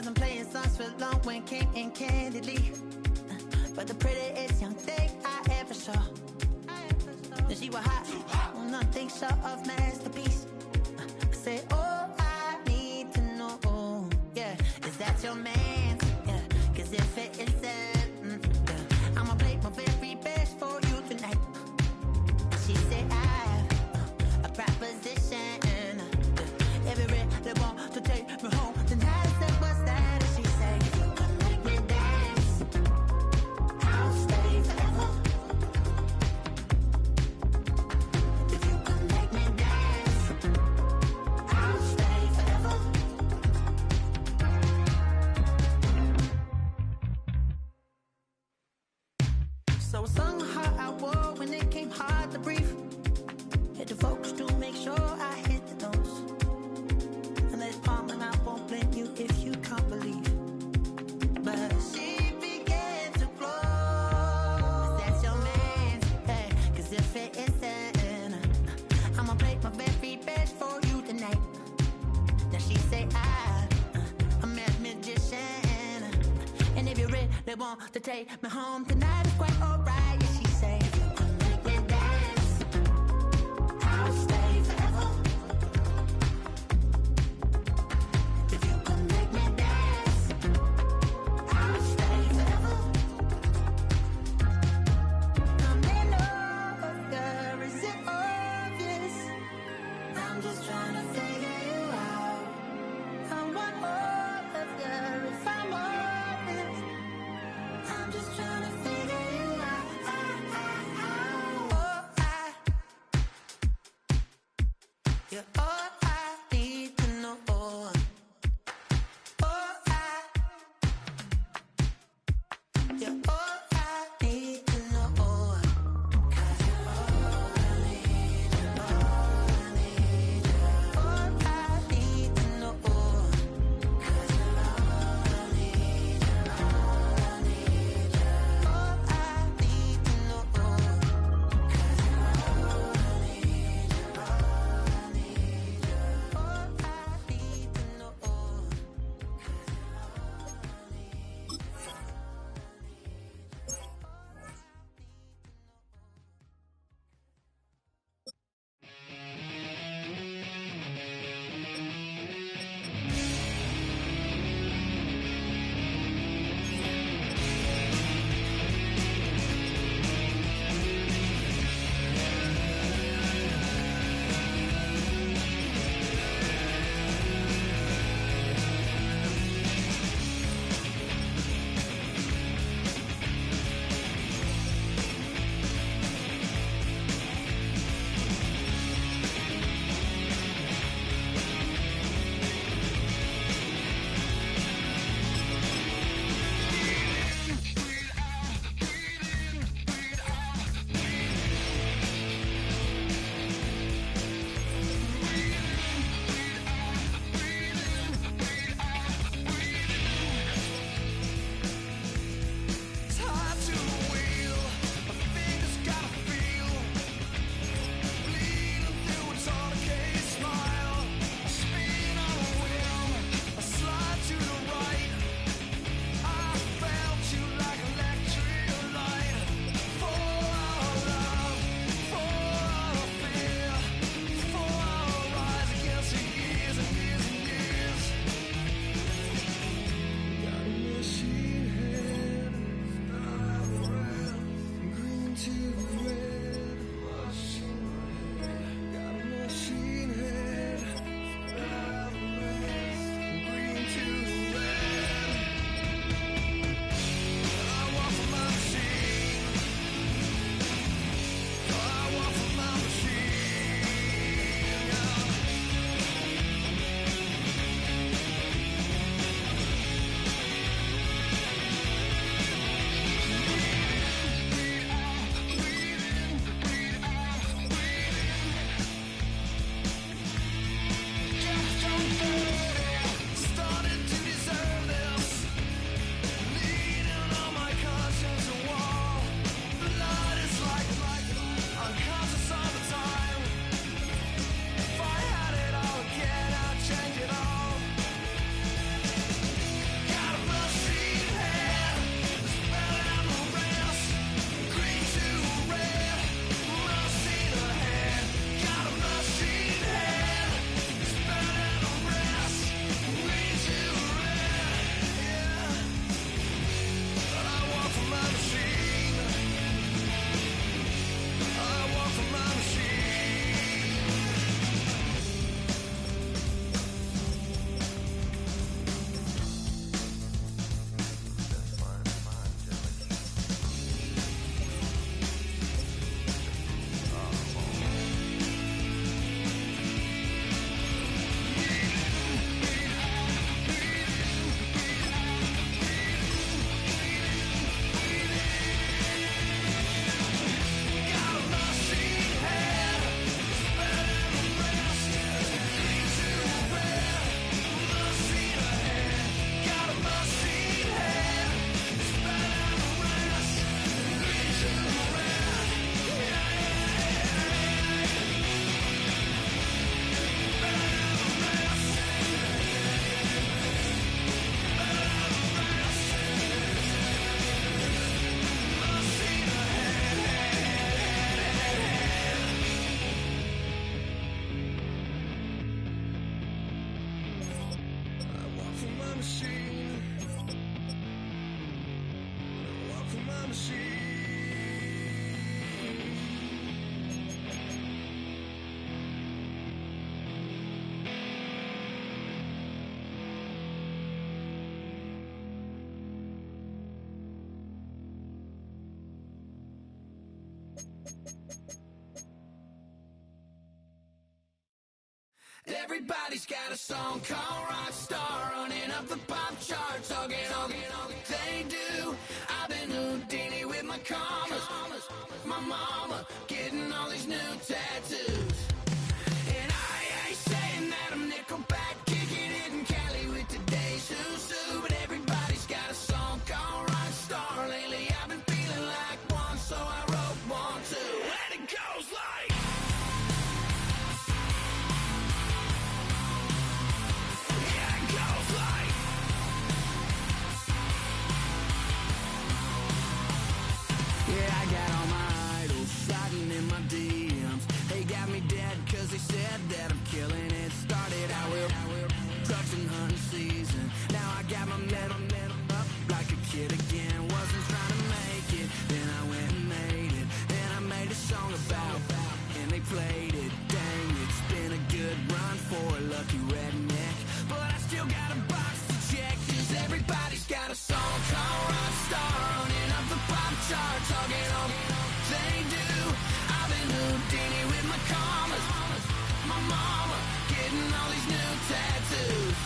Wasn't playing songs for long when came in candidly. But the prettiest young thing I ever saw. And she was hot, nothing short of masterpiece. I said, oh, I need to know, yeah, is that your man? Yeah, cause if it isn't, yeah, I'ma play my very best for you tonight. She said, I have a proposition. Every red they want to take me home tonight. I said, what's that? And she said, if you can make me dance, I'll stay forever. If you can make me dance, I'll stay forever. So I sung how I wore when it came hard to breathe. Had to focus to make sure I hit the notes. And let's palm and I won't blame you if you can't believe. But she began to flow. That's your man, hey, cause if it isn't, I'ma play my very best for you tonight. Now she say I'm a magician. And if you're ready, they want to take me home tonight, it's quite alright. Yeah, she say, if you can make me dance, I'll stay forever. If you can make me dance, I'll stay forever. I'm in over, is it obvious? I'm just trying to figure you out. I want all of you if I'm honest. I'm just trying to figure you out. Oh, you're all I need to know. Oh, you're all I need to know. 'Cause you're all I need, all I need, all everybody's got a song called Rockstar, running up the pop charts, all they do. I've been Houdini with my commas, my mama getting all these new tattoos. And I ain't saying that I'm Nickelback, kicking it in Cali with today's who's who, but everybody's got a song called Rockstar. Lately I've been feeling like one, so I wrote one too. And it goes like, yeah, it goes like, yeah, I got all my idols sliding in my DMs. They got me dead cause they said that I'm killing it. Started out with trucks and hunting season. Now I got my metal up like a kid again. Wasn't trying to make it, then I went and made it. Then I made a song about and they played it. Dang, it's been a good run for a lucky redneck, but I still got a box to check. Cause everybody's got a song called Rockstar, running up the pop charts, all they do. I've been Houdini with my commas, my mama getting all these new tattoos.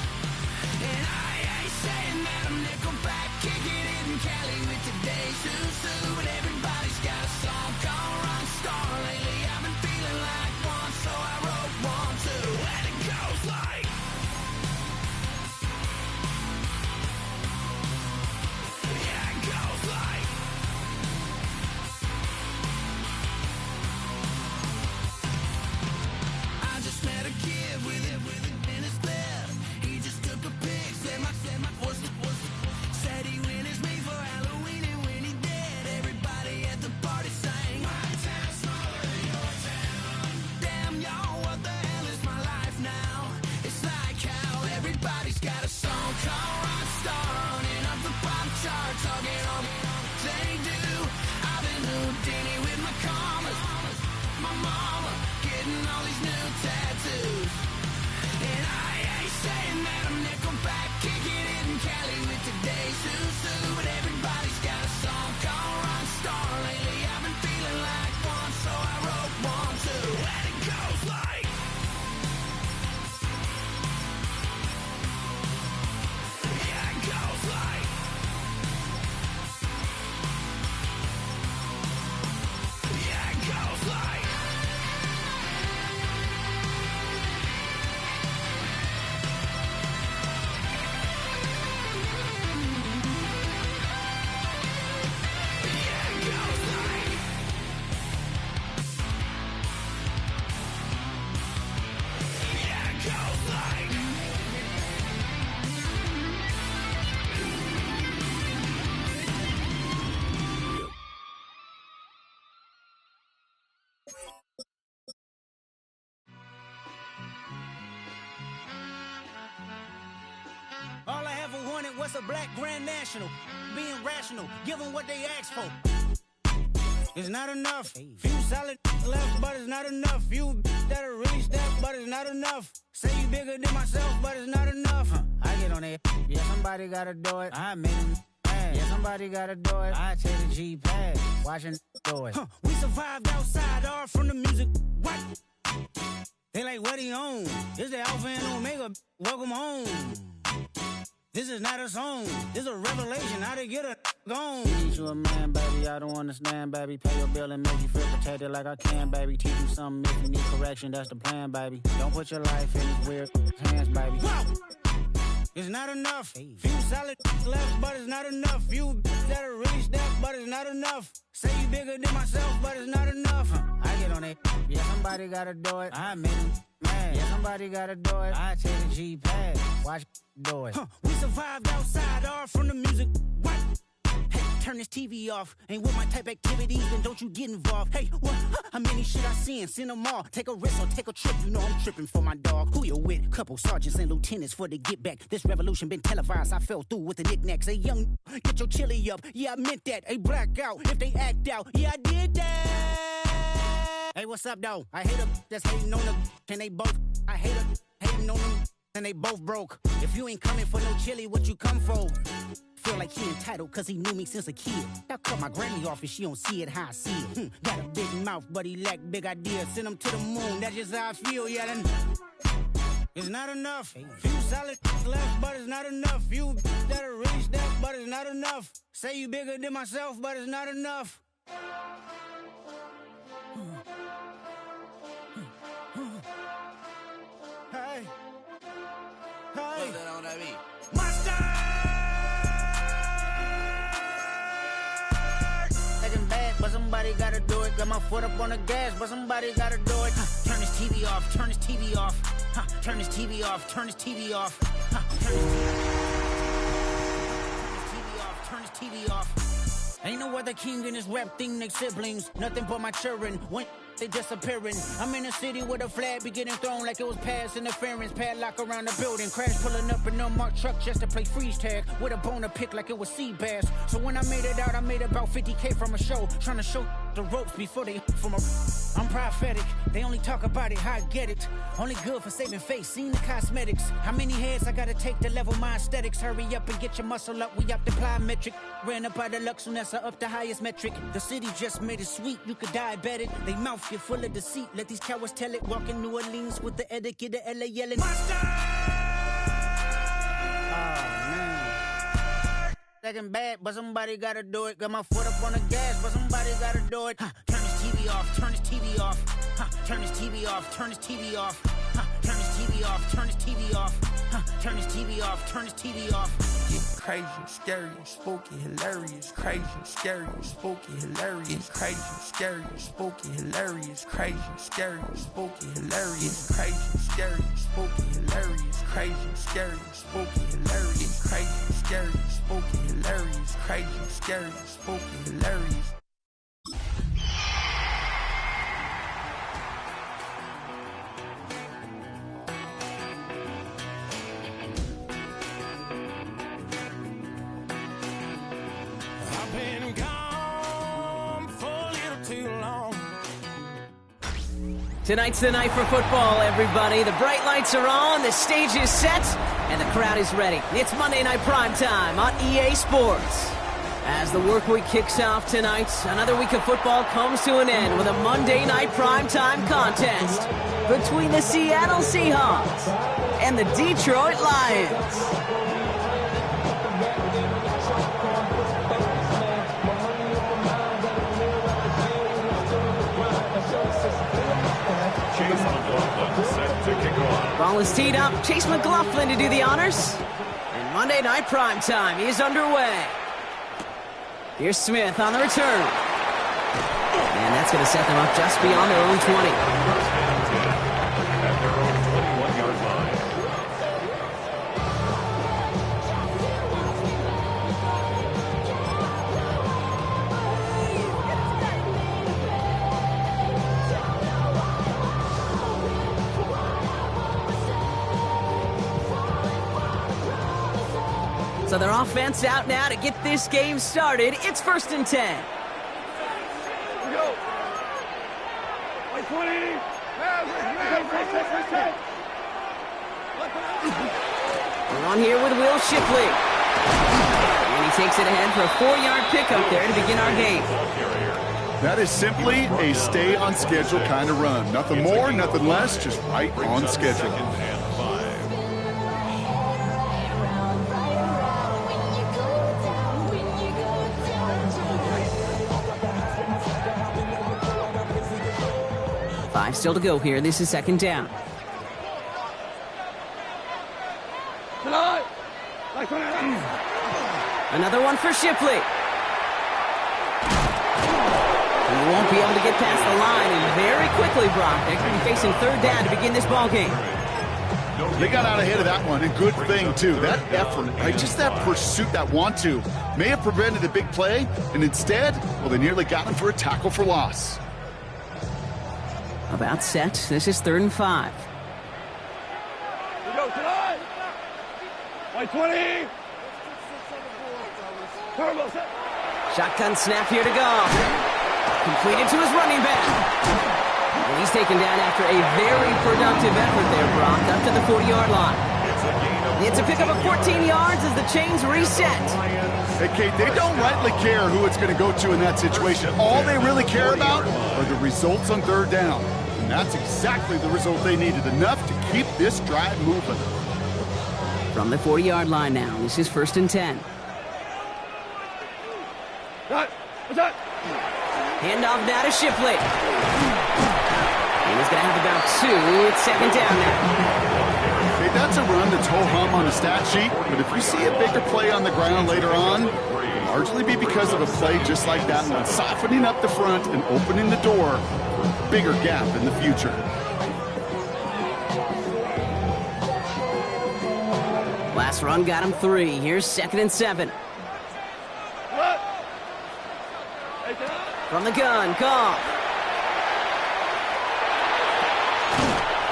And I ain't saying that I'm Nickelback, kicking it in Cali with today's who's who, but everybody's got a song called Rockstar. Lately I've been feeling like one, so I wrote one too. And it goes like, yeah, it goes like, I just met a kid with it in his left. He just took a pic, said my voice said he witnessed me for Halloween, and when he did, everybody at the party sang, my town smaller than your town. Damn y'all, what the hell is my life now? It's like how everybody's got a song called Rockstar, running up the pop charts, all they do. I've been Houdini with my commas, my mama getting all these new tattoos. And I ain't saying that I'm Nickelback, kicking it in Cali with today's who's who, but everybody's got a song called Rockstar. Lately I've been feeling like one, so I wrote one too. And it goes like, yeah, it goes like, yeah, it goes like. All I ever wanted was a black Grand National. Being rational, give them what they ask for. It's not enough. Few solid left, but it's not enough. Few that'll really step, but it's not enough. Say you bigger than myself, but it's not enough. I get on it. Yeah, somebody gotta do it. I made him mad. Yeah, somebody gotta do it. I take the G-pad, watching do it. We survived outside, all from the music. What? They like, what he on? This the Alpha and Omega. Welcome home. This is not a song. This is a revelation. How to get a gone. Teach you a man, baby. I don't understand, baby. Pay your bill and make you feel protected like I can, baby. Teach you something if you need correction. That's the plan, baby. Don't put your life in these weird hands, baby. Whoa! It's not enough. Few solid left, but it's not enough. Few that'll really step, but it's not enough. Say you bigger than myself, but it's not enough. I get on it. Yeah, somebody gotta do it. I made him mad. Yeah, somebody gotta do it. I take the G-pad, watch do it. We survived outside, all from the music. What? Hey, turn this TV off. Ain't with my type activities, then don't you get involved. Hey, what? How many shit I seen? Send them all. Take a risk or take a trip. You know I'm tripping for my dog. Who you with? Couple sergeants and lieutenants for the get back. This revolution been televised. I fell through with the knickknacks. Hey, young, get your chili up. Yeah, I meant that. Hey, black out if they act out. Yeah, I did that. Hey, what's up, though? I hate them that's hating on them, and they both. I hate them hating on them, and they both broke. If you ain't coming for no chili, what you come for? Feel like he entitled cause he knew me since a kid. I cut my granny off and she don't see it how I see it. Got a big mouth but he lack big ideas. Send him to the moon, that's just how I feel, yeah. Then It's not enough. Few solid left, but it's not enough. Few that are really step, but it's not enough. Say you bigger than myself, but it's not enough. Hey. Hey. Monster! Second bad, but somebody gotta do it. Got my foot up on the gas, but somebody gotta do it. Turn this TV off, turn this TV off. Turn this TV off, turn this TV off. Turn this TV off. Ain't no other king in this rap thing, they siblings. Nothing but my children. When they disappearing. I'm in a city with a flag be getting thrown like it was past interference. Padlock around the building. Crash pulling up an unmarked truck just to play freeze tag. With a bone to pick like it was sea bass. So when I made it out, I made about 50K from a show. Trying to show the ropes before they from a... I'm prophetic. They only talk about it, how I get it. Only good for saving face, seen the cosmetics. How many heads I gotta take to level my aesthetics? Hurry up and get your muscle up, we up the plyometric. Ran up by the lux, soon as I up the highest metric. The city just made it sweet, you could diabetic. They mouth get full of deceit, let these cowards tell it. Walk in New Orleans with the etiquette of LA yelling Monster! Oh man. Second bad, but somebody gotta do it. Got my foot up on the gas, but somebody gotta do it. Turn this TV off, turn this TV off. Turn this TV off, turn this TV off. Turn this TV off, turn this TV off. Turn this TV off, turn this TV off. It's crazy, scary, spooky, hilarious. Crazy, scary, spooky, hilarious. Crazy, scary, spooky, hilarious. Crazy, scary, spooky, hilarious. Crazy, scary, spooky, hilarious. Crazy, scary, spooky, hilarious. Crazy, scary, spooky, hilarious. Crazy, scary, spooky, hilarious. Tonight's the night for football, everybody. The bright lights are on, the stage is set, and the crowd is ready. It's Monday Night Primetime on EA Sports. As the work week kicks off tonight, another week of football comes to an end with a Monday Night Primetime contest between the Seattle Seahawks and the Detroit Lions. Ball is teed up. Chase McLaughlin to do the honors. And Monday Night Primetime is underway. Here's Smith on the return. And that's going to set them up just beyond their own 20. At their own 21-yard line. So their offense out now to get this game started. It's 1st and 10. Here we go. 20. We're on here with Will Shipley. And he takes it ahead for a 4-yard pickup there to begin our game. That is simply a stay-on-schedule kind of run. Nothing more, nothing less, just right on schedule. Five still to go here. This is 2nd down. Another one for Shipley. He won't be able to get past the line, and very quickly, Brock, they're going to be facing 3rd down to begin this ball game. They got out ahead of that one, and good thing, too. That effort, right? Just that pursuit, that want-to, may have prevented a big play, and instead, well, they nearly got him for a tackle for loss. About set. This is 3rd and 5. We go tonight. 20. Turbo set. Shotgun snap here to go. Completed to his running back. And he's taken down after a very productive effort there, Brock, up to the 40-yard line. It's a pickup of 14 yards as the chains reset. Hey, Kate, they don't rightly care who it's going to go to in that situation. All they really care about are the results on 3rd down. And that's exactly the result they needed, enough to keep this drive moving. From the 40-yard line now, this is 1st and 10. What's that? Handoff now to Shipley. He's going to have about 2. It's 2nd down now. Okay, that's a run that's ho-hum on the stat sheet, but if you see a bigger play on the ground later on, it'll largely be because of a play just like that one, softening up the front and opening the door for a bigger gap in the future. Last run got him 3. Here's 2nd and 7. From the gun, Goff.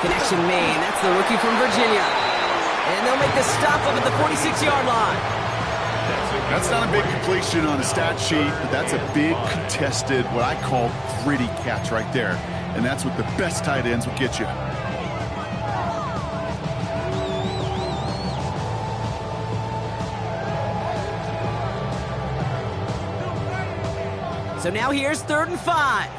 Connection made. That's the rookie from Virginia. And they'll make the stop up at the 46-yard line. That's not a big completion on a stat sheet, but that's a big contested, what I call gritty catch right there. And that's what the best tight ends will get you. So now here's 3rd and 5.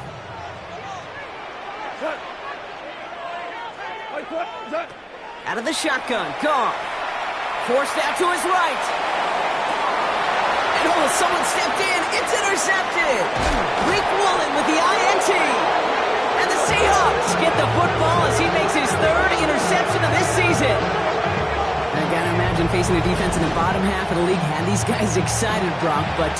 Out of the shotgun, Goff. Forced out to his right. And oh, someone stepped in. It's intercepted. Greek Woolen with the INT. And the Seahawks get the football as he makes his 3rd interception of this season. I gotta imagine facing a defense in the bottom half of the league had these guys excited, Brock, but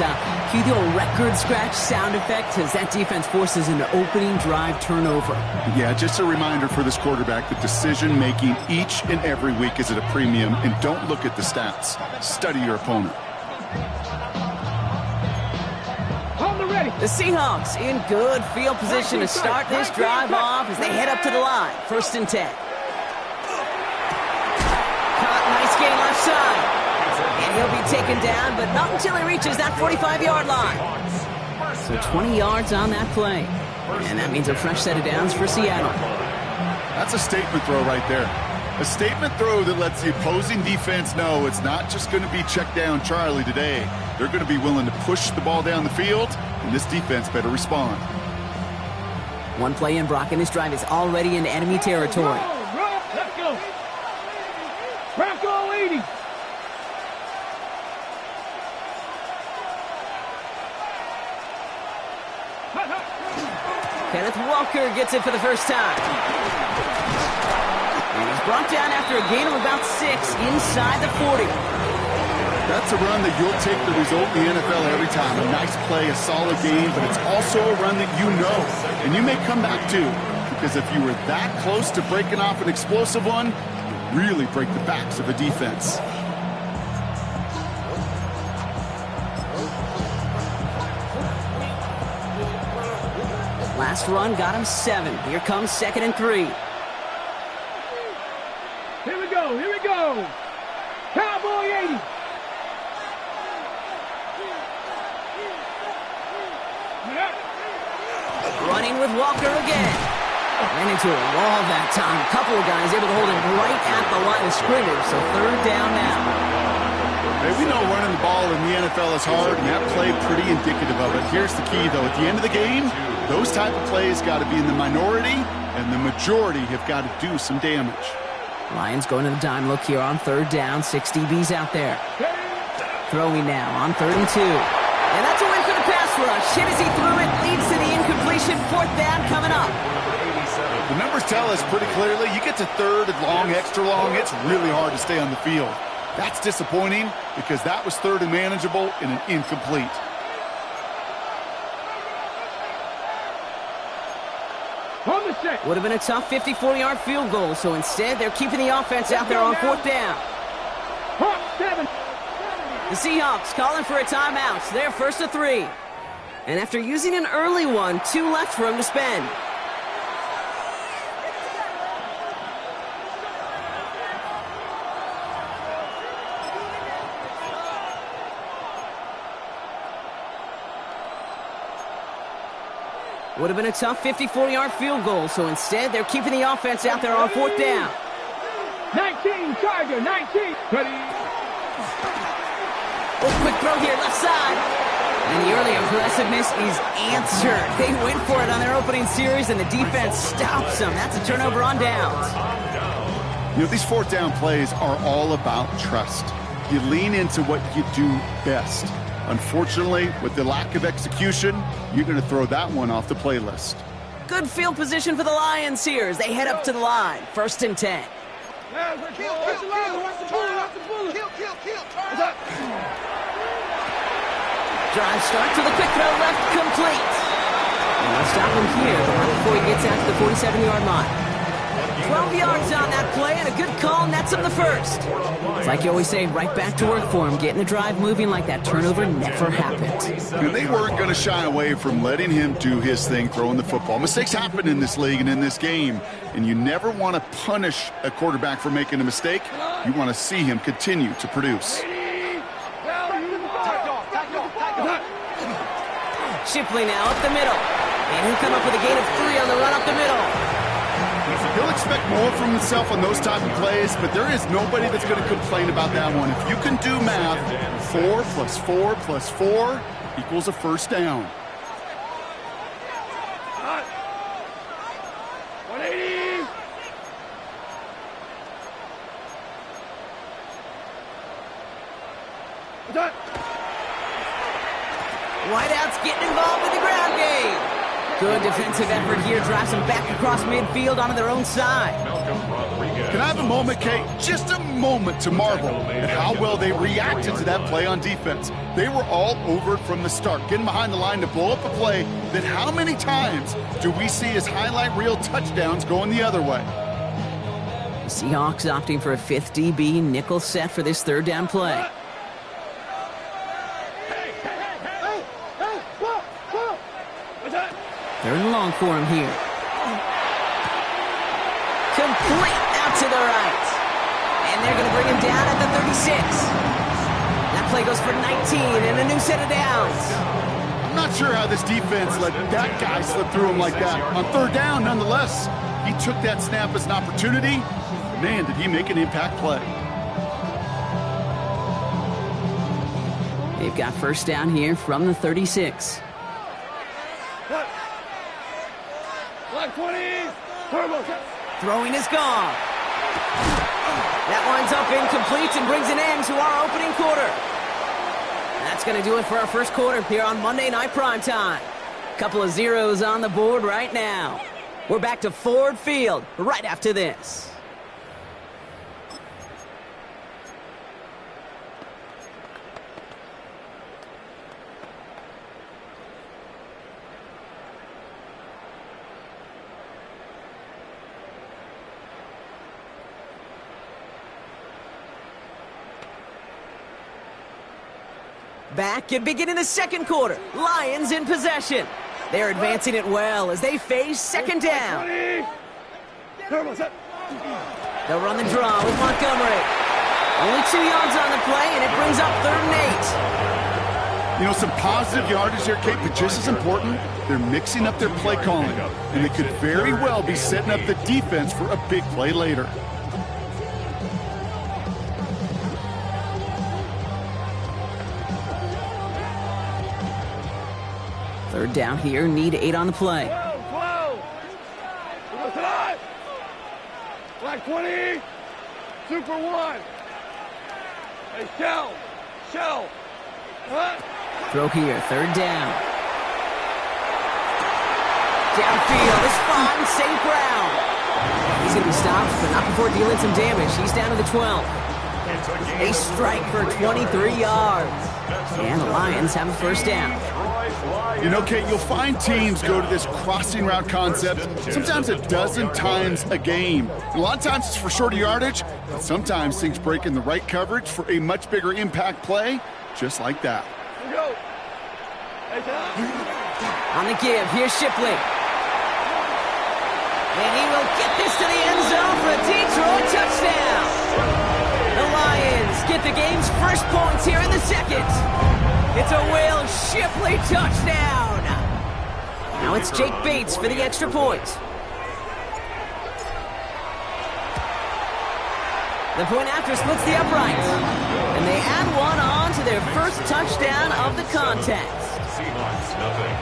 cue the old record scratch sound effect as that defense forces an opening drive turnover. Yeah, just a reminder for this quarterback that decision-making each and every week is at a premium, and don't look at the stats. Study your opponent. The Seahawks in good field position to start this drive off as they head up to the line. 1st and 10. Nice gain left side. And he'll be taken down, but not until he reaches that 45-yard line. So 20 yards on that play. And that means a fresh set of downs for Seattle. That's a statement throw right there. A statement throw that lets the opposing defense know it's not just going to be check down Charlie today. They're going to be willing to push the ball down the field, and this defense better respond. One play in, Brock, and this drive is already in enemy territory. Let's go. Bronco 80. Kenneth Walker gets it for the first time. And he's brought down after a gain of about 6 inside the 40. That's a run that you'll take the result in the NFL every time. A nice play, a solid game, but it's also a run that you know, and you may come back to, because if you were that close to breaking off an explosive one, really break the backs of a defense. Last run got him 7. Here comes 2nd and 3. Here we go. Cowboy 80. Running with Walker again. Ran into a wall that time. A couple of guys able to hold him right at the line of scrimmage. So 3rd down now. Hey, we know running the ball in the NFL is hard, and that play pretty indicative of it. Here's the key, though. At the end of the game, those type of plays got to be in the minority, and the majority have got to do some damage. Lions going to the dime look here on 3rd down. 6 DBs out there. Throwing now on 3rd and 2. And that's a win for the pass rush. Hit as he threw it. Leads to the incompletion. 4th down coming up. The numbers tell us pretty clearly, you get to 3rd and long, extra long, it's really hard to stay on the field. That's disappointing because that was 3rd and manageable and an incomplete. Would have been a tough 54-yard field goal, so instead they're keeping the offense out there on 4th down. The Seahawks calling for a timeout. They're 1st and 3. And after using an early one, 2 left for him to spend. Would have been a tough 54-yard field goal, so instead they're keeping the offense out there on 4th down. 19, Charger, 19. Ready. Oh, quick throw here, left side. And the early aggressiveness is answered. They went for it on their opening series, and the defense stops them. That's a turnover on downs. You know, these fourth down plays are all about trust. You lean into what you do best. Unfortunately, with the lack of execution, you're going to throw that one off the playlist. Good field position for the Lions here as they head up to the line. 1st and 10. Drive starts with a quick throw left, complete. And they'll stop him here, but not before he gets out to the 47-yard line. 12 yards on that play, and a good call nets him the first. It's like you always say, right back to work for him, getting the drive moving like that turnover never happened. And they weren't going to shy away from letting him do his thing, throwing the football. Mistakes happen in this league and in this game, and you never want to punish a quarterback for making a mistake. You want to see him continue to produce. Shipley now up the middle, and he'll come up with a gain of 3 on the run up the middle. He'll expect more from himself on those type of plays, but there is nobody that's going to complain about that one. If you can do math, 4 + 4 + 4 equals a first down. 180. Wideouts getting involved in the ground game. Good defensive effort here, drives them back across midfield onto their own side. Can I have a moment, Kate? Just a moment to marvel at how well they reacted to that play on defense. They were all over it from the start, getting behind the line to blow up a play that how many times do we see as highlight reel touchdowns going the other way? The Seahawks opting for a 5th DB nickel set for this 3rd down play. 3rd and long for him here. Complete out to the right. And they're going to bring him down at the 36. That play goes for 19 and a new set of downs. I'm not sure how this defense let that guy slip through him like that. On 3rd down, nonetheless, he took that snap as an opportunity. Man, did he make an impact play. They've got 1st down here from the 36. 20. Turbo. Throwing is gone. That winds up incomplete and brings an end to our opening quarter. That's going to do it for our 1st quarter here on Monday Night Primetime. Couple of zeros on the board right now. We're back to Ford Field right after this. Back and beginning the 2nd quarter. Lions in possession. They're advancing it well as they face 2nd down. They'll run the draw with Montgomery. Only 2 yards on the play, and it brings up 3rd and 8. You know, some positive yardage here, Kate, but just as important, they're mixing up their play calling, and they could very well be setting up the defense for a big play later. Third down here, need 8 on the play. 12. Black 20. Super 1. Hey, shell. Throw here, 3rd down. Downfield is fine, St. Brown. He's going to be stopped, but not before dealing some damage. He's down to the 12. They strike for 23 yards. And the Lions have a 1st down. You know, Kate, you'll find teams go to this crossing route concept sometimes a dozen times a game. A lot of times it's for shorter yardage, but sometimes things break in the right coverage for a much bigger impact play, just like that. On the give, here's Shipley. And he will get this to the end zone for a Detroit touchdown. The Lions get the game's 1st points here in the 2nd. It's a Will Shipley touchdown. Now it's Jake Bates for the extra point. The point after splits the uprights. And they add one on to their 1st touchdown of the contest. Seahawks, nothing.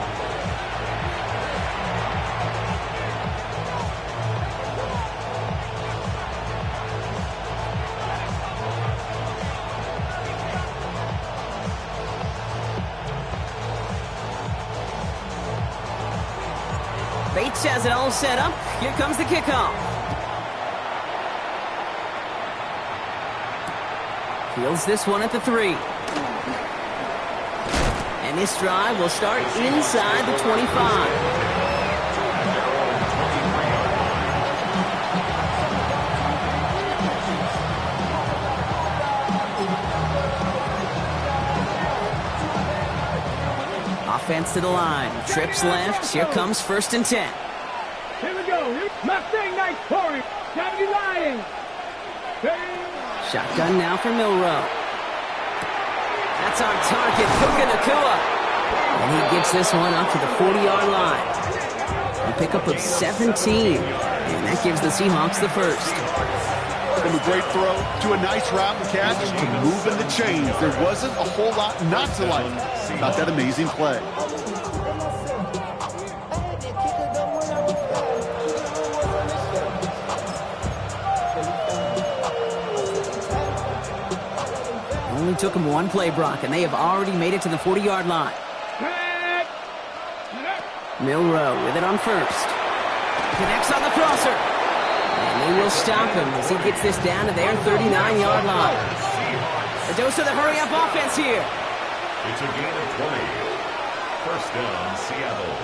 Bates has it all set up. Here comes the kickoff. Fields this one at the 3. And this drive will start inside the 25. Offense to the line. Trips left. Here comes 1st and 10. Here we go. Mustang nice pouring. Gotta be lying. Shotgun now for Milrow. That's on target. Puka Nacua. And he gets this one up to the 40-yard line. A pickup of 17. And that gives the Seahawks the first. From a great throw to a nice route and catch to moving the chains. There wasn't a whole lot not to like about that amazing play. Only took him one play, Brock, and they have already made it to the 40-yard line. Milrow with it on 1st. Connects on the crosser. And they will stop him as he gets this down to their 39-yard line. A dose of the hurry-up offense here. It's a gain of 20. First down, Seattle.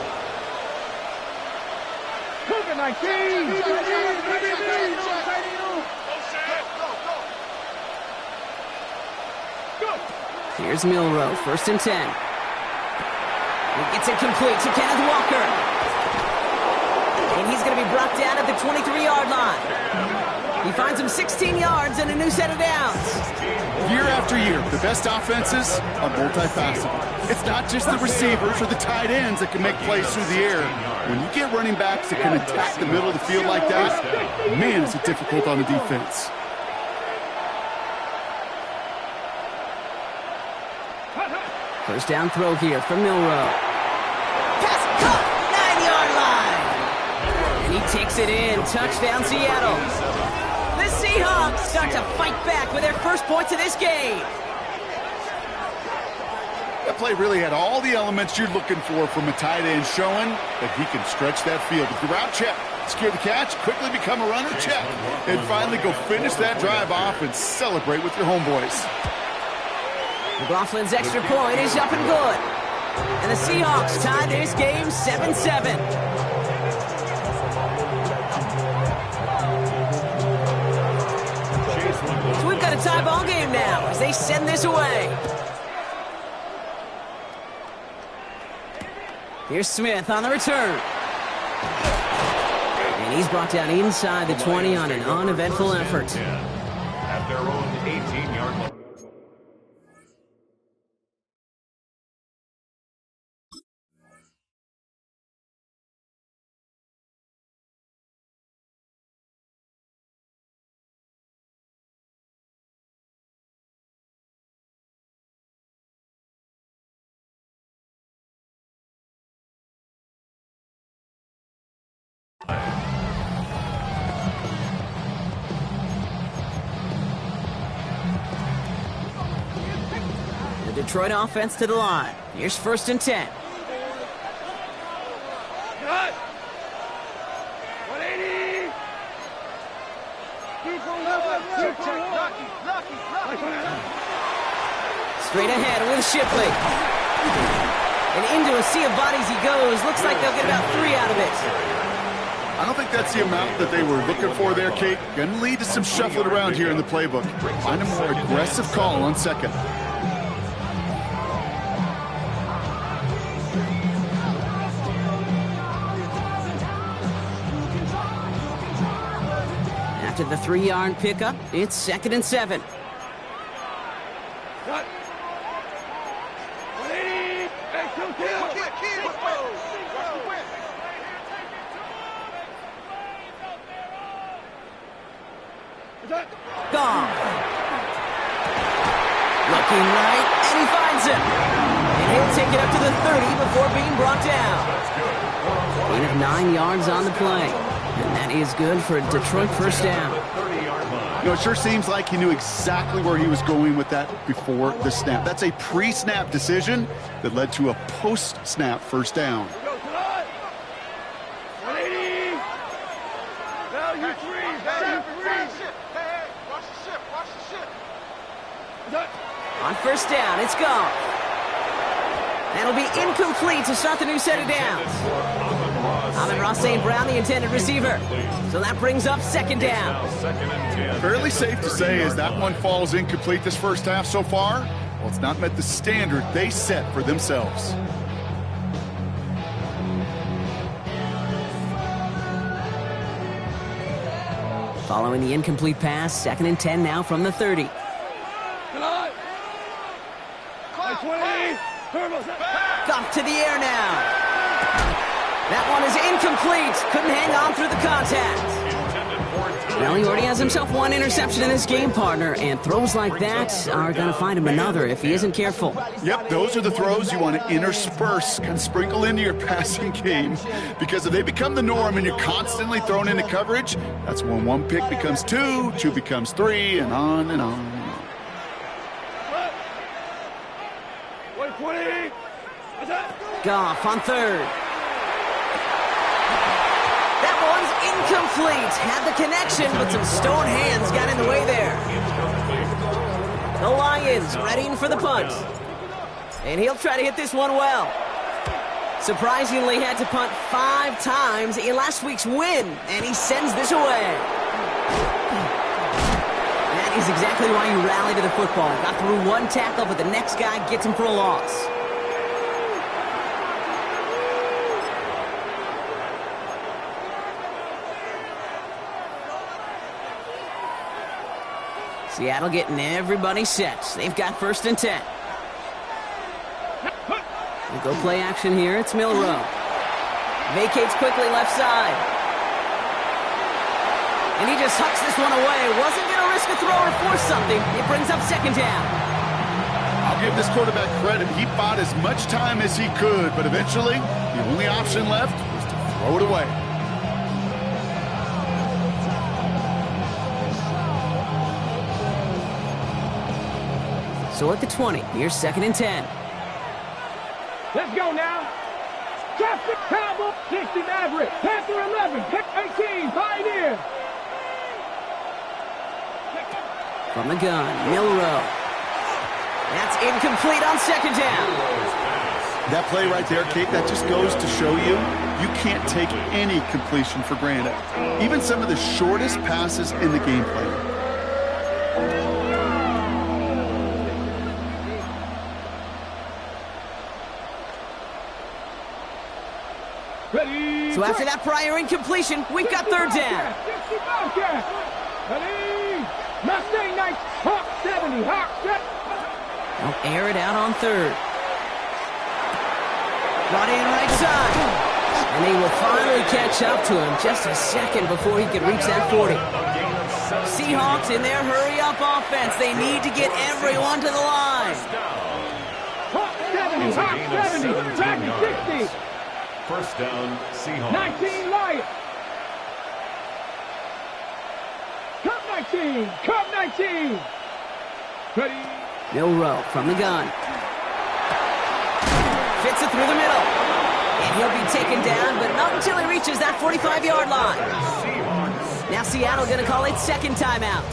Cougar 19. Here's Milrow, 1st and 10. He gets it complete to Kenneth Walker. And he's going to be brought down at the 23-yard line. He finds him 16 yards and a new set of downs. Year after year, the best offenses are multifaceted. It's not just the receivers or the tight ends that can make plays through the air. When you get running backs that can attack the middle of the field like that, man, is it difficult on the defense. First down throw here from Milrow. Pass caught, 9-yard line. And he takes it in. Touchdown, Seattle. The Seahawks start to fight back with their first points of this game. That play really had all the elements you're looking for from a tight end, showing that he can stretch that field. With the route check, secure the catch, quickly become a runner check, and finally go finish that drive off and celebrate with your homeboys. McLaughlin's extra point is up and good. And the Seahawks tie this game 7-7. So we've got a tie ball game now as they send this away. Here's Smith on the return. And he's brought down inside the 20 on an uneventful effort. At their own 18-yard line. The Detroit offense to the line. Here's 1st and 10. Cut. 180. Straight ahead with Shipley. And into a sea of bodies he goes. Looks like they'll get about 3 out of it. I don't think that's the amount that they were looking for there, Kate. Going to lead to some shuffling around here in the playbook. Find a more aggressive call on 2nd. After the 3-yard pickup, it's 2nd and 7. Cut. 180. Hey, kill. Gone. Looking right, and he finds him. And he'll take it up to the 30 before being brought down. Gain of 9 yards on the play. And that is good for a Detroit first down. You know, it sure seems like he knew exactly where he was going with that before the snap. That's a pre-snap decision that led to a post-snap first down. On first down, it's gone. That'll be incomplete to start the new set of downs. Amon-Ra St. Brown, the intended receiver. So that brings up second down. Fairly safe to say as that one falls incomplete this first half so far. Well, it's not met the standard they set for themselves. Following the incomplete pass, 2nd and 10 now from the 30. Off to the air now. That one is incomplete. Couldn't hang on through the contact. Well, he already has himself one interception in this game, partner, and throws like that are going to find him another if he isn't careful. Yep, those are the throws you want to intersperse, kind of sprinkle into your passing game, because if they become the norm and you're constantly thrown into coverage, that's when one pick becomes two, two becomes three, and on and on and on. Goff on third. That one's incomplete. Had the connection, but some stone hands got in the way there. The Lions readying for the punt. And he'll try to hit this one well. Surprisingly, had to punt 5 times in last week's win, and he sends this away. That is exactly why you rally to the football. Got through one tackle, but the next guy gets him for a loss. Seattle getting everybody set. They've got 1st and 10. We'll go play action here. It's Milrow. Vacates quickly left side. And he just hucks this one away. Wasn't going to risk a throw or force something. It brings up 2nd down. I'll give this quarterback credit. He bought as much time as he could, but eventually the only option left was to throw it away. So at the 20, here's 2nd and 10. Let's go now. Traffic, Cowboy, 60 Maverick, Panther 11, 18, Pioneer. From the gun, Milrow. That's incomplete on 2nd down. That play right there, Kate, that just goes to show you, you can't take any completion for granted. Even some of the shortest passes in the game plan. So after that prior incompletion, we've got 3rd down. Mustang Knights, Hawk 70, Hawk 70. They'll air it out on 3rd. Brought in right side. And they will finally catch up to him just a second before he can reach that 40. Seahawks in their hurry-up offense. They need to get everyone to the line. Hawk 70, Hawk 70, back to 60. 1st down, Seahawks. 19 Lions. Cup 19, Cup 19. Ready. Milrow from the gun. Fits it through the middle. And he'll be taken down, but not until he reaches that 45-yard line. Now Seattle going to call it 2nd timeout.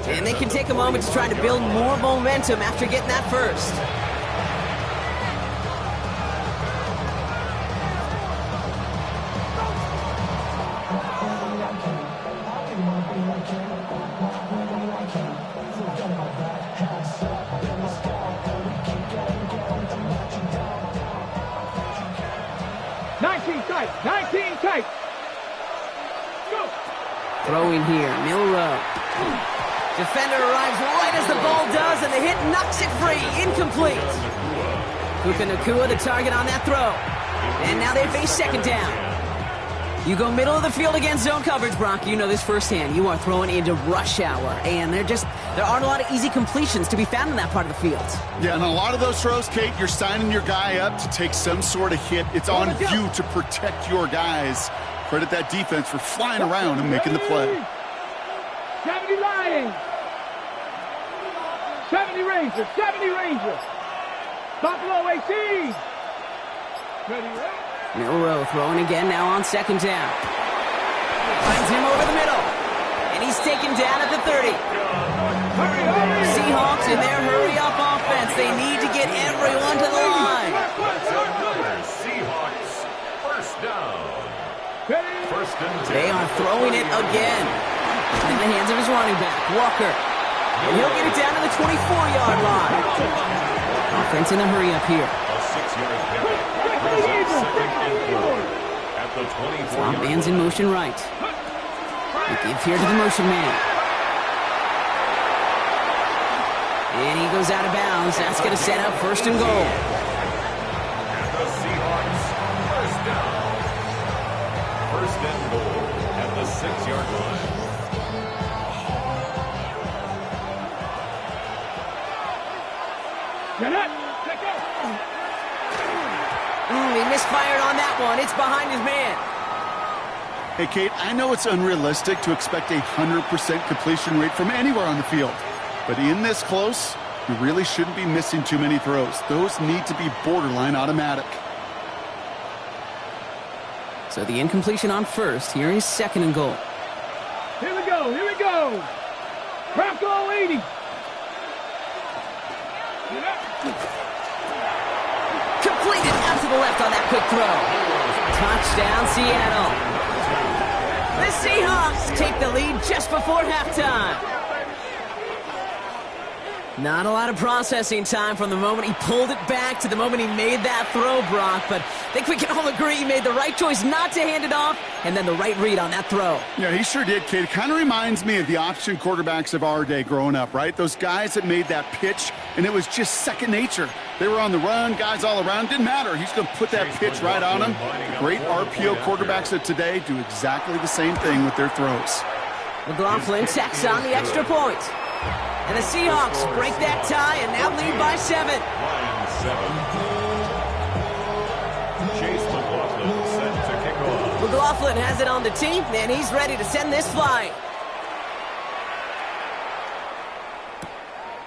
And they can take a moment to try to build more momentum after getting that first. Throwing here, Milrow. Defender arrives right as the ball does, and the hit knocks it free. Incomplete. Puka Nacua the target on that throw. And now they face 2nd down. You go middle of the field against zone coverage, Brock. You know this firsthand. You are throwing into rush hour, and there aren't a lot of easy completions to be found in that part of the field. Yeah, and a lot of those throws, Kate, you're signing your guy up to take some sort of hit. It's on you to protect your guys. Credit that defense for flying around and making the play. 70 Lions. 70 Rangers. 70 Rangers. Buffalo 18. Milrow throwing again now on second down. Finds him over the middle. And he's taken down at the 30. Seahawks in their hurry-up offense. They need to get everyone to the line. Seahawks first down. First and 10. They are throwing it again. In the hands of his running back, Walker. And he'll get it down to the 24-yard line. Offense in the hurry-up here. A 6-yard pickup. Second and 4 at the 24-yard man's in motion right. He gives here to the motion man. And he goes out of bounds. That's going to set up first and goal. And the Seahawks first down. First and goal at the 6-yard line. He misfired on that one. It's behind his man. Hey, Kate, I know it's unrealistic to expect a 100% completion rate from anywhere on the field. But in this close, you really shouldn't be missing too many throws. Those need to be borderline automatic. So the incompletion on first. Here is second and goal. Here we go. Here we go. Bronco 80. Completed out to the left on that quick throw. Touchdown, Seattle. The Seahawks take the lead just before halftime. Not a lot of processing time from the moment he pulled it back to the moment he made that throw, Brock. But I think we can all agree he made the right choice not to hand it off, and then the right read on that throw. Yeah, he sure did, Kate. It kind of reminds me of the option quarterbacks of our day growing up, right? Those guys that made that pitch, and it was just second nature. They were on the run, guys all around. Didn't matter. He's going to put that pitch right on them. The great RPO quarterbacks of today do exactly the same thing with their throws. McLaughlin tacks on the extra point. And the Seahawks break that tie and now lead by 7. Lions 7. Chase McLaughlin set to kick off. McLaughlin has it on the tee, and he's ready to send this flying.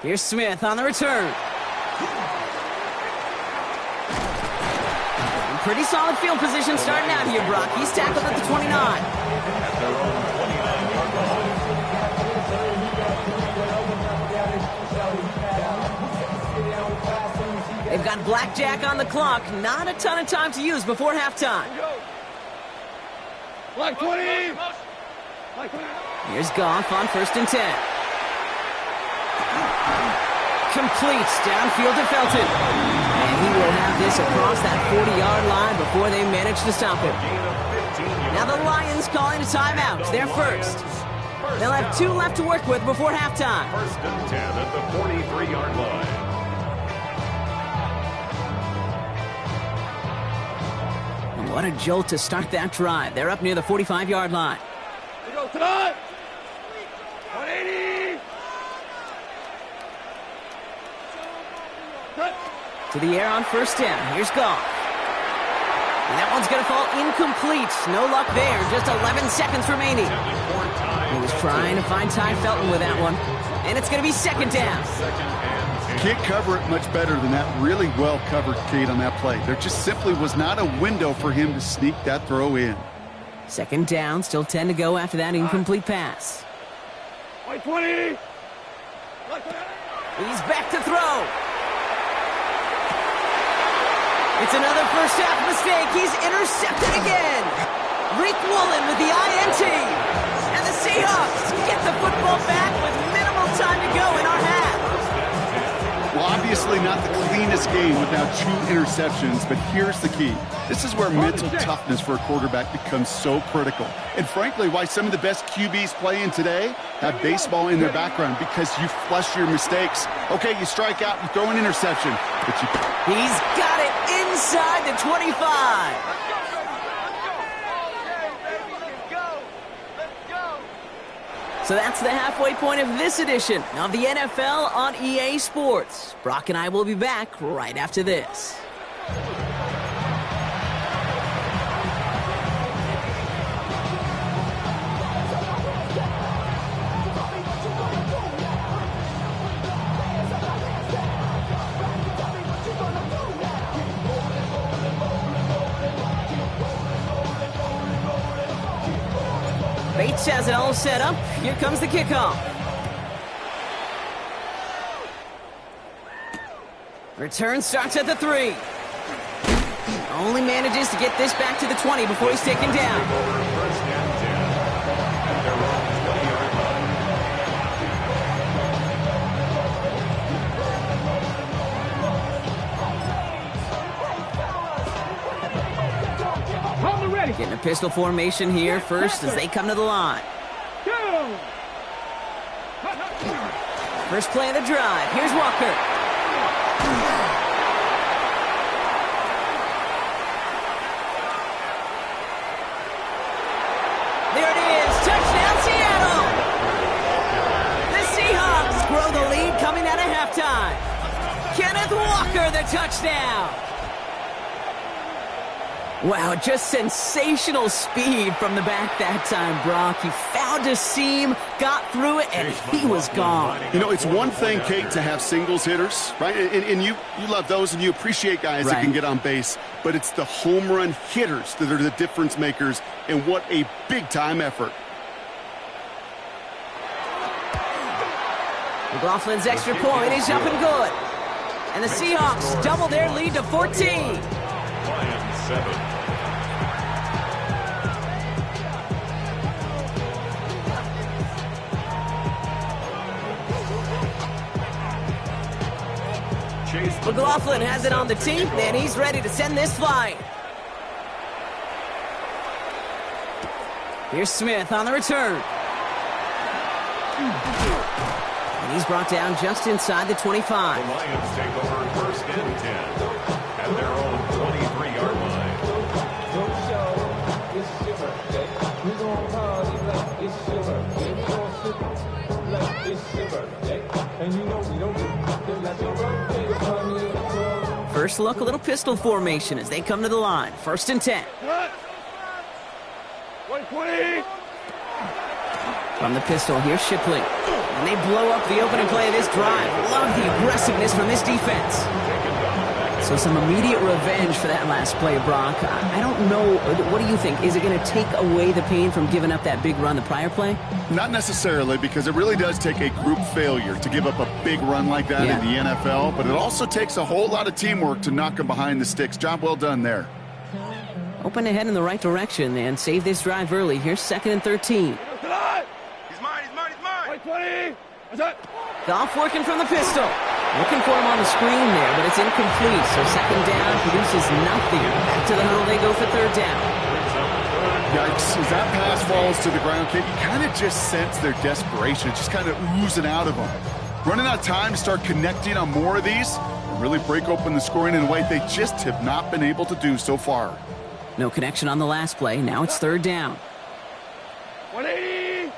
Here's Smith on the return. And pretty solid field position starting out here, Brock. He's tackled at the 29. At their own 29-yard line. They've got blackjack on the clock. Not a ton of time to use before halftime. Like 20. Here's Goff on first and 10. Completes downfield to Felton. And he will have this across that 40-yard line before they manage to stop him. Now the Lions calling a timeout. They're first. They'll have 2 left to work with before halftime. First and 10 at the 43-yard line. What a jolt to start that drive. They're up near the 45-yard line. We go tonight. 180. To the air on first down. Here's Goff. And that one's going to fall incomplete. No luck there. Just 11 seconds remaining. He was trying to find Ty Felton with that one. And it's going to be second down. Can't cover it much better than that. Really well covered, Kate, on that play. There just simply was not a window for him to sneak that throw in. Second down, still 10 to go after that incomplete pass. 20. He's back to throw. It's another first half mistake. He's intercepted again. Rick Woolen with the INT. And the Seahawks get the football back with minimal time to go in our half. Well, obviously not the cleanest game without 2 interceptions, but here's the key. This is where mental toughness for a quarterback becomes so critical. And frankly, why some of the best QBs playing today have baseball in their background, because you flush your mistakes. Okay, you strike out, you throw an interception, but you... He's got it inside the 25. So that's the halfway point of this edition of the NFL on EA Sports. Brock and I will be back right after this. Bates has it all set up. Here comes the kickoff. Return starts at the 3. Only manages to get this back to the 20 before he's taken down. First and 10 at their own 20-yard line. Hold it ready. Getting a pistol formation here first as they come to the line. Go. First play of the drive. Here's Walker. There it is. Touchdown, Seattle. The Seahawks grow the lead coming out of halftime. Kenneth Walker, the touchdown. Wow, just sensational speed from the back that time, Brock. He found a seam, got through it, and he was gone. You know, it's one thing, Kate, to have singles hitters, right? And you love those and you appreciate guys that can get on base. But it's the home run hitters that are the difference makers, and what a big-time effort. McLaughlin's extra point is up and good. And the Seahawks double their lead to 14. Lions 7. McLaughlin has it on the team, and he's ready to send this flying. Here's Smith on the return. And he's brought down just inside the 25. The Lions take over first and 10 at their own 23-yard line. Don't show, it's your birthday. We're gonna party like it's your birthday. We're gonna sip like it's your birthday. And you know we don't do nothing like your birthday. First look, a little pistol formation as they come to the line. First and 10. From the pistol, here's Shipley. And they blow up the opening play of this drive. Love the aggressiveness from this defense. So some immediate revenge for that last play, Brock. I don't know. What do you think? Is it going to take away the pain from giving up that big run the prior play? Not necessarily, because it really does take a group failure to give up a big run like that in the NFL, but it also takes a whole lot of teamwork to knock them behind the sticks. Job well done there. Open ahead in the right direction and save this drive early. Here's 2nd and 13. He's mine. Wait, 20. Goff working from the pistol. Looking for him on the screen there, but it's incomplete. So 2nd down produces nothing. Back to the huddle they go for 3rd down. Yikes, as that pass falls to the ground, Kate, you kind of just sense their desperation. It's just kind of oozing out of them. Running out of time to start connecting on more of these and really break open the scoring in a way they just have not been able to do so far. No connection on the last play. Now it's 3rd down. 180.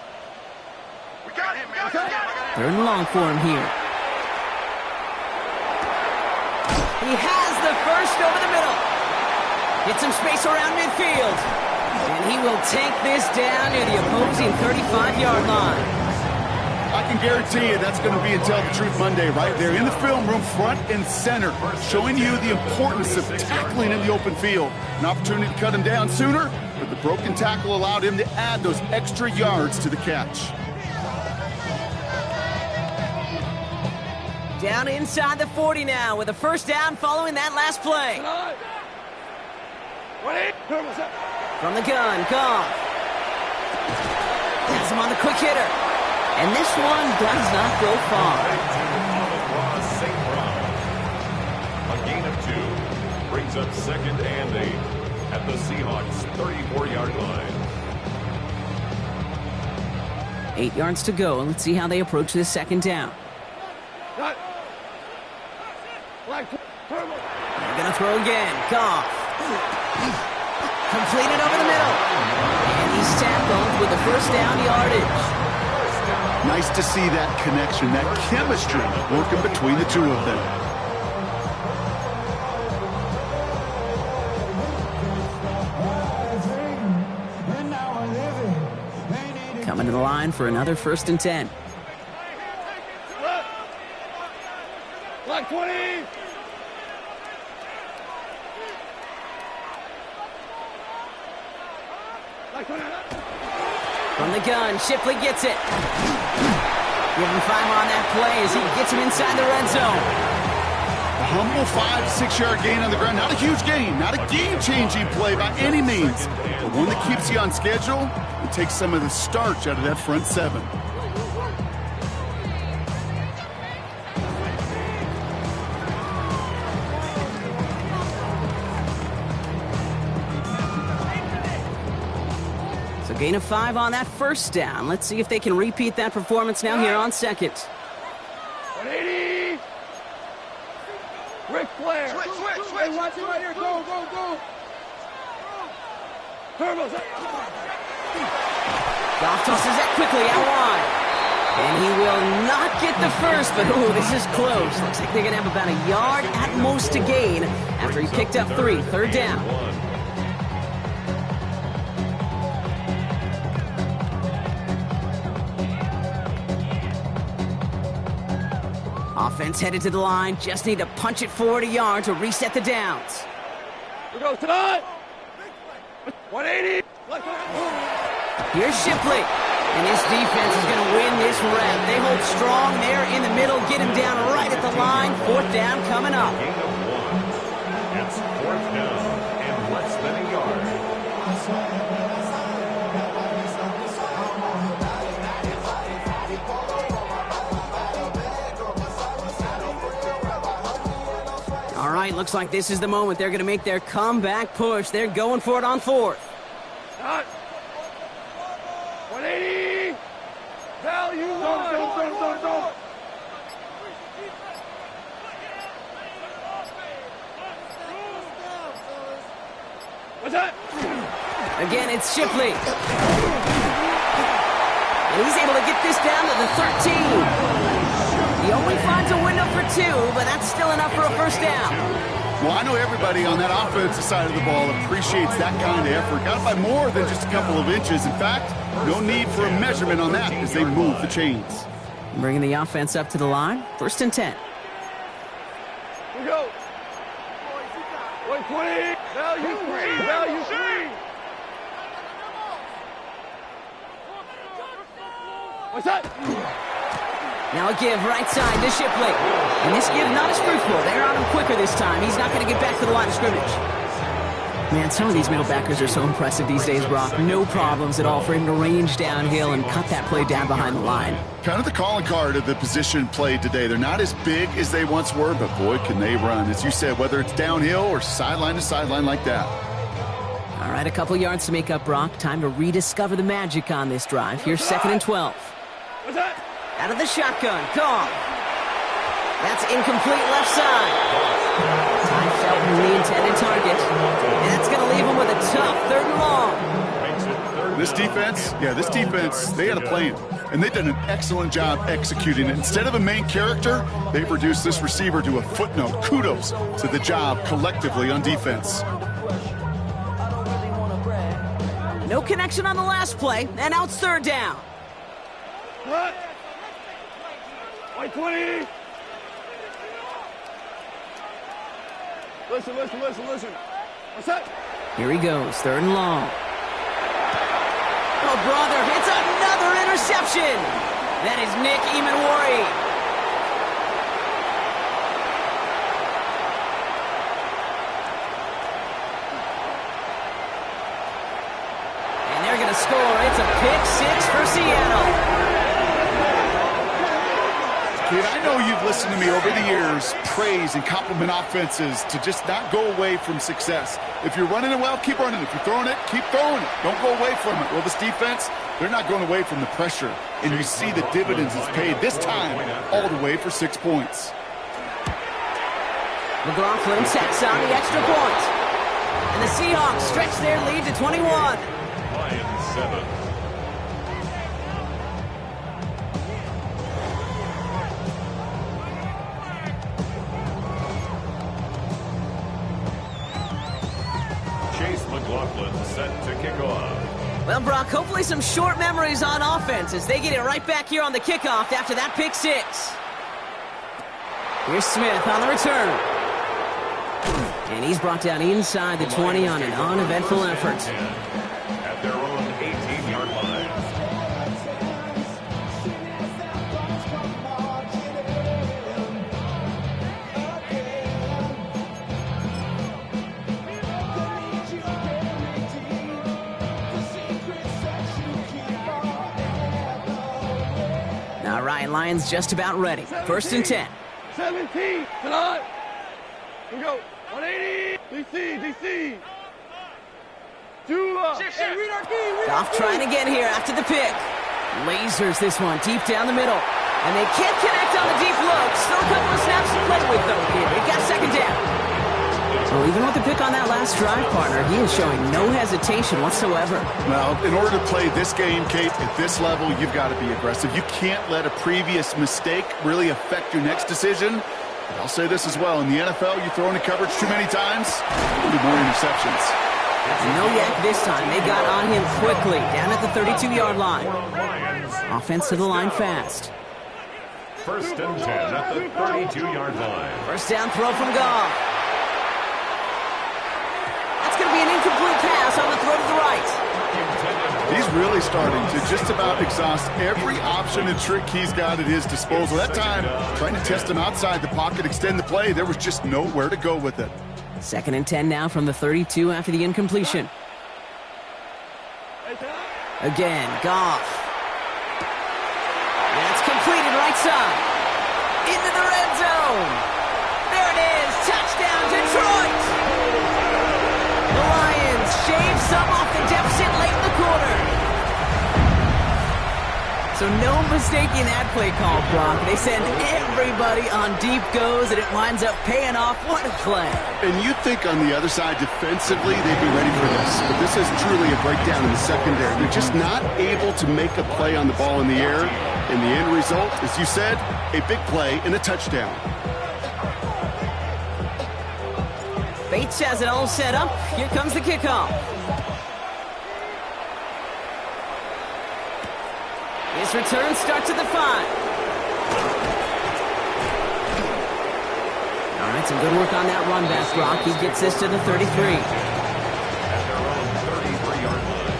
We got him, man. 3rd and long for him here. He has the first over the middle. Get some space around midfield. And he will take this down near the opposing 35-yard line. I can guarantee you that's going to be a Tell the Truth Monday right there in the film room, front and center, showing you the importance of tackling in the open field. An opportunity to cut him down sooner, but the broken tackle allowed him to add those extra yards to the catch. Down inside the 40 now with a 1st down following that last play. From the gun, Goff. Has him on the quick hitter. And this one does not go far. A gain of 2 brings up 2nd and 8 at the Seahawks' 34-yard line. 8 yards to go, and let's see how they approach this 2nd down. They're going to throw again. Goff. Completed over the middle. And he's tackled with the 1st down yardage. Nice to see that connection, that chemistry working between the two of them. Coming to the line for another 1st and 10. Like 20. Like 20. From the gun, Shipley gets it. Give him 5 on that play as he gets him inside the red zone. A humble 5-6 yard gain on the ground. Not a huge gain, not a game-changing play by any means, but one that keeps you on schedule and takes some of the starch out of that front 7. So gain of 5 on that 1st down. Let's see if they can repeat that performance now here on 2nd. 180. Ric Flair. Switch. Hey, watch it right here. Go. Turbos. Goff tosses that quickly out wide. And he will not get the first, but ooh, this is close. Looks like they're going to have about a yard at most to gain after he picked up 3. 3rd down. Offense headed to the line. Just need to punch it forward a yard to reset the downs. Here goes tonight. 180. Here's Shipley. And this defense is going to win this rep. They hold strong there in the middle. Get him down right at the line. 4th down coming up. Gain of 1. It's 4th down and less than a yard. All right, looks like this is the moment. They're going to make their comeback push. They're going for it on 4th. 180. Value 1. Don't. What's that? Again, it's Shipley. And he's able to get this down to the 13. He only finds a window for 2, but that's still enough for a 1st down. Well, I know everybody on that offensive side of the ball appreciates that kind of effort. Got it by more than just a couple of inches. In fact, no need for a measurement on that as they move the chains. Bringing the offense up to the line. 1st and 10. Here we go. 120. Value 3. What's that? Now a give right side to Shipley. And this give not as fruitful. They're on him quicker this time. He's not going to get back to the line of scrimmage. Man, some of these middle backers are so impressive these days, Brock. No problems at all for him to range downhill and cut that play down behind the line. Kind of the calling card of the position played today. They're not as big as they once were, but boy, can they run. As you said, whether it's downhill or sideline to sideline like that. All right, a couple yards to make up, Brock. Time to rediscover the magic on this drive. Here's 2nd and 12. What's that? Out of the shotgun, Goff. That's incomplete left side. Ty Felton, the intended target. And that's going to leave him with a tough 3rd and long. This defense, they had a plan. And they've done an excellent job executing it. Instead of a main character, they've reduced this receiver to a footnote. Kudos to the job collectively on defense. No connection on the last play, and out 3rd down. What? 120. Listen. What's that? Here he goes, 3rd and long. Oh, brother, it's another interception. That is Nick Emanwari. And they're going to score. It's a pick 6 for Seattle. Kid, I know you've listened to me over the years praise and compliment offenses to just not go away from success. If you're running it well, keep running it. If you're throwing it, keep throwing it. Don't go away from it. Well, this defense, they're not going away from the pressure. And you see the dividends it's paid this time all the way for 6 points. McLaughlin tacks on the extra point. And the Seahawks stretch their lead to 21. Lions 7. set to kick off. Well, Brock, hopefully some short memories on offense as they get it right back here on the kickoff after that pick six. Here's Smith on the return. And he's brought down inside the 20 on an uneventful effort. At their own 18-yard line. All right, Lions just about ready. 1st and 10. 17, tonight. We go. 180. DC. Goff trying again here after the pick. Lasers this one deep down the middle. And they can't connect on the deep look. Still a couple of snaps to play with, though, here. He got 2nd down. Well, even with the pick on that last drive, partner, he is showing no hesitation whatsoever. Well, in order to play this game, Kate, at this level, you've got to be aggressive. You can't let a previous mistake really affect your next decision. But I'll say this as well. In the NFL, you throw into coverage too many times, there'll be more interceptions. No yak this time. They got on him quickly, down at the 32-yard line. Offense to the line fast. 1st and 10 at the 32-yard line. 1st down throw from Goff. That's going to be an incomplete pass on the throw to the right. He's really starting to just about exhaust every option and trick he's got at his disposal. That time, trying to test him outside the pocket, extend the play, there was just nowhere to go with it. 2nd and 10 now from the 32 after the incompletion. Again, Goff. That's completed right side. Into the red zone. There it is. Touchdown, Detroit. The Lions shave some off the deficit late in the quarter. So no mistaking that play call, Brock. They send everybody on deep goes, and it winds up paying off. What a play. And you think on the other side, defensively, they'd be ready for this. But this is truly a breakdown in the secondary. They're just not able to make a play on the ball in the air. And the end result, as you said, a big play and a touchdown. Bates has it all set up. Here comes the kickoff. His return starts at the 5. All right, some good work on that run back, Brock. He gets this to the 33. At their own 33-yard line.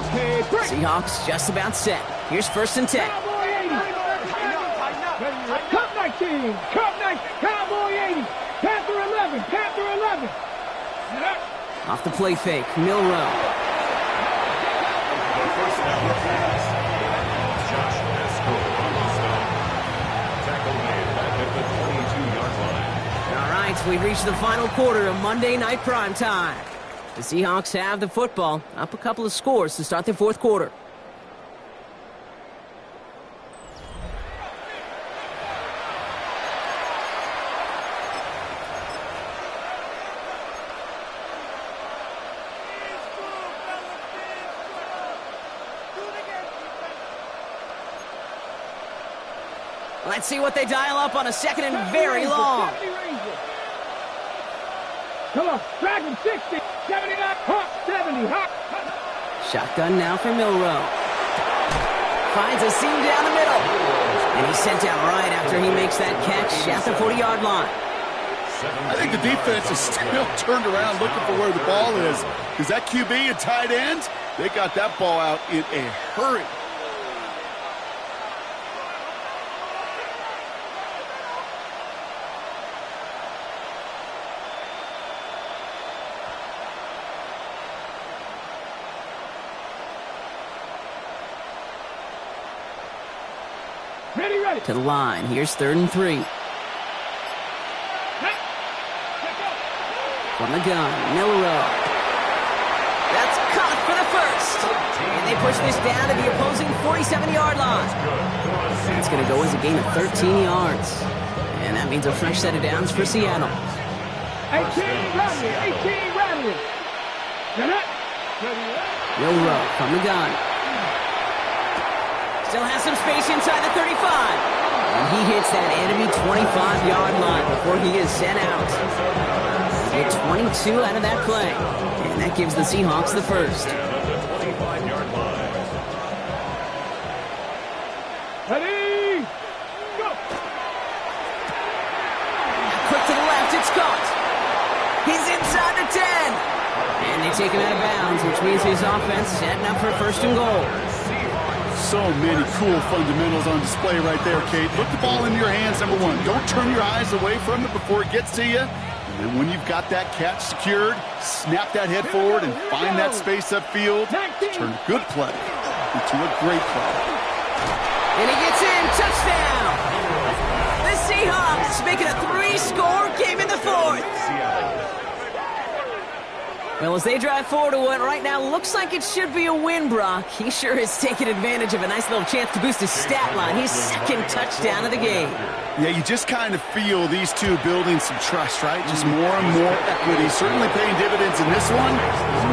Okay, break. Seahawks just about set. Here's 1st and 10. Cowboy 80. Cup 19. Cup 19. Cowboy 80. Panther 11. Panther 11. Off the play fake, Milrow. The 1st down pass. Josh Pascal on the stop. Tackle made back at the 22-yard line. All right, we've reached the final quarter of Monday Night Prime Time. The Seahawks have the football, up a couple of scores to start the 4th quarter. Let's see what they dial up on a 2nd and very long. Come on, drag him 60, 79, hop, 70, hop. Shotgun now for Milrow. Finds a seam down the middle. And he's sent down right after he makes that catch at the 40-yard line. I think the defense is still turned around looking for where the ball is. Because that QB and tight end, they got that ball out in a hurry. Ready. To the line. Here's 3rd and 3. From the gun, Milrow. That's caught for the 1st. And they push this down to the opposing 47-yard line. It's going to go as a gain of 13 yards. And that means a fresh set of downs for Seattle. 18 Radley. Milrow from the gun. Still has some space inside the 35. And he hits that enemy 25-yard line before he is sent out. They get 22 out of that play. And that gives the Seahawks the first. Ready, go! Quick to the left, it's caught. He's inside the 10. And they take him out of bounds, which means his offense setting up for first and goal. So many cool fundamentals on display right there, Kate. Put the ball in your hands, number one. Don't turn your eyes away from it before it gets to you. And then when you've got that catch secured, snap that head forward and find that space upfield. Turn a good play into a great play. And he gets in, touchdown! The Seahawks making a 3-score game in the fourth. Well, as they drive forward to what right now looks like it should be a win, Brock, he sure is taking advantage of a nice little chance to boost his stat line. His second touchdown of the game. Yeah, you just kind of feel these two building some trust, right? Just more and more equity. Certainly paying dividends in this one.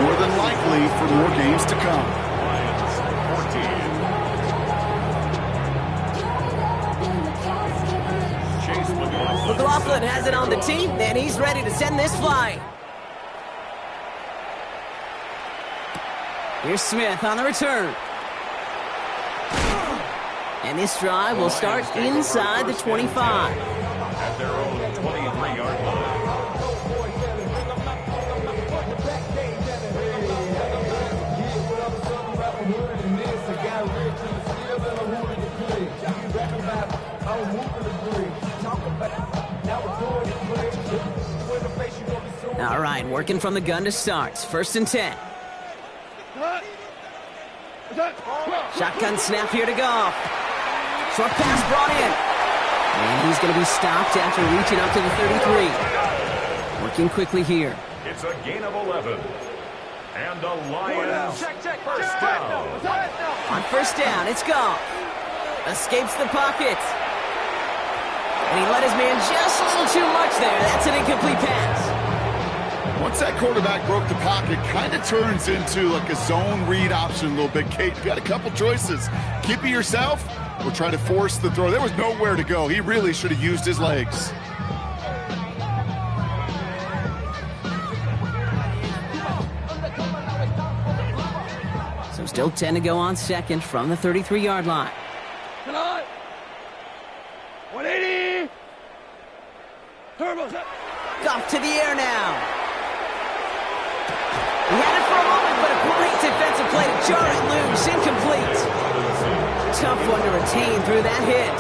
More than likely for more games to come. McLaughlin has it on the team, and he's ready to send this flying. Here's Smith on the return. And this drive will start inside the 25. At their own 23-yard line. All right, working from the gun to start. First and 10. Shotgun snap here to Goff. Short pass brought in. And he's going to be stopped after reaching up to the 33. Working quickly here. It's a gain of 11. And the Lions first down. On first down, it's Goff. Escapes the pocket. And he let his man just a little too much there. That's an incomplete pass. Once that quarterback broke the pocket, kind of turns into like a zone read option a little bit. Kate, you got a couple choices. Keep it yourself or try to force the throw. There was nowhere to go. He really should have used his legs. So still 10 to go on second from the 33-yard line. 180. Turbo. Goff to the air now. He had it for a moment, but a great defensive play to jar it loose. Incomplete. Tough one to retain through that hit.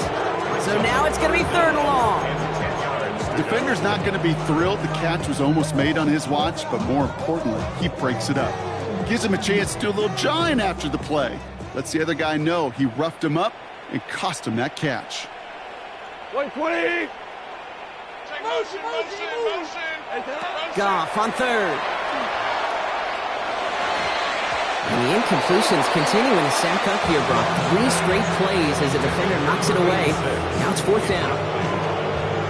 So now it's going to be third and long. The defender's not going to be thrilled the catch was almost made on his watch, but more importantly, he breaks it up. Gives him a chance to do a little jawing after the play. Lets the other guy know he roughed him up and cost him that catch. 120. Goff on third. And the incompletions continuing to sack up here, Brock. 3 straight plays as a defender knocks it away. Now it's fourth down.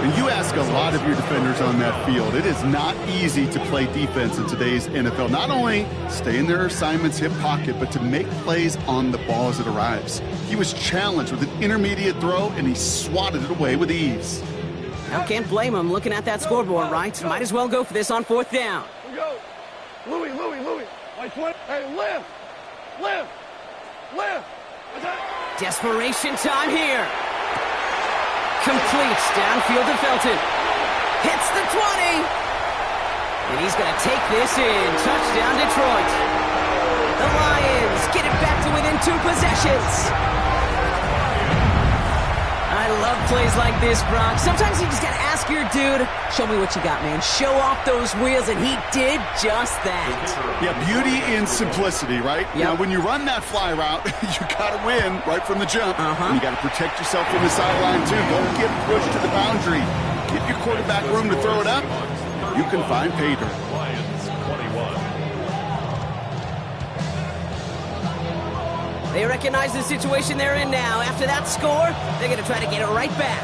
And you ask a lot of your defenders on that field. It is not easy to play defense in today's NFL. Not only stay in their assignment's hip pocket, but to make plays on the ball as it arrives. He was challenged with an intermediate throw, and he swatted it away with ease. Now can't blame him looking at that scoreboard, right? Might as well go for this on fourth down. Go. Louis. 120. Hey, lift. Desperation time here. Completes downfield to Felton. Hits the 20. And he's going to take this in. Touchdown, Detroit. The Lions get it back to within 2 possessions. I love plays like this, Brock. Sometimes you just got to ask your dude, show me what you got, man. Show off those wheels, and he did just that. Yeah, beauty in simplicity, right? Yep. Now, when you run that fly route, you got to win right from the jump. Uh-huh. And you got to protect yourself from the sideline, too. Don't get pushed to the boundary. Give your quarterback room to throw it up. You can find pay dirt. Lions 21. They recognize the situation they're in now. After that score, they're going to try to get it right back.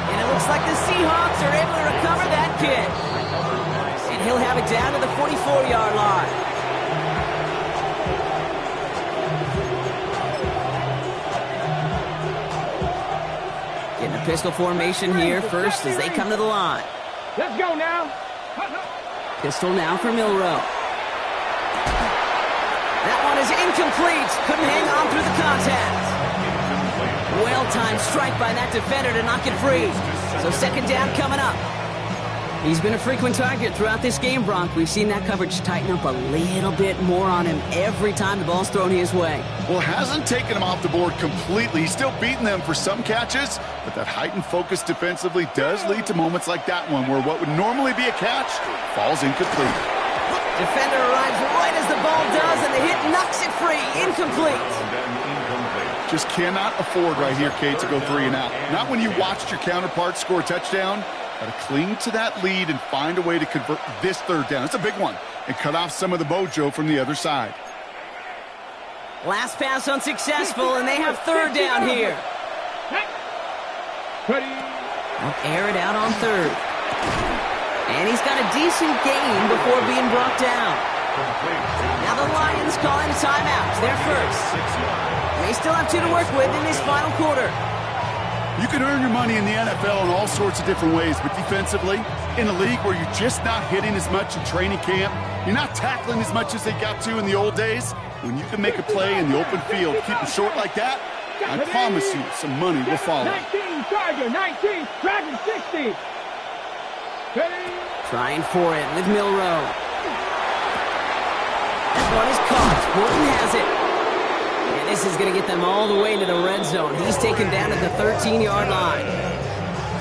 And it looks like the Seahawks are able to recover that kick. And he'll have it down to the 44-yard line. Pistol formation here first as they come to the line. Let's go now. Pistol now for Milrow. That one is incomplete. Couldn't hang on through the contact. Well-timed strike by that defender to knock it free. So second down coming up. He's been a frequent target throughout this game, Bronk. We've seen that coverage tighten up a little bit more on him every time the ball's thrown his way. Well, hasn't taken him off the board completely. He's still beating them for some catches, but that heightened focus defensively does lead to moments like that one where what would normally be a catch falls incomplete. Defender arrives right as the ball does, and the hit knocks it free. Incomplete. Just cannot afford right here, Kate, to go 3 and out. Not when you watched your counterpart score a touchdown. Got to cling to that lead and find a way to convert this third down. It's a big one. And cut off some of the mojo from the other side. Last pass unsuccessful, and they have third down here. They'll air it out on third. And he's got a decent gain before being brought down. Now the Lions calling timeouts. They're first. They still have 2 to work with in this final quarter. You can earn your money in the NFL in all sorts of different ways, but defensively, in a league where you're just not hitting as much in training camp, you're not tackling as much as they got to in the old days, when you can make a play in the open field, keep them short like that, I promise you some money will follow. 19, Charger, 19, Dragon 60. Trying for it with Milrow. That one is caught. Morton has it. And this is going to get them all the way into the red zone. He's taken down at the 13-yard line.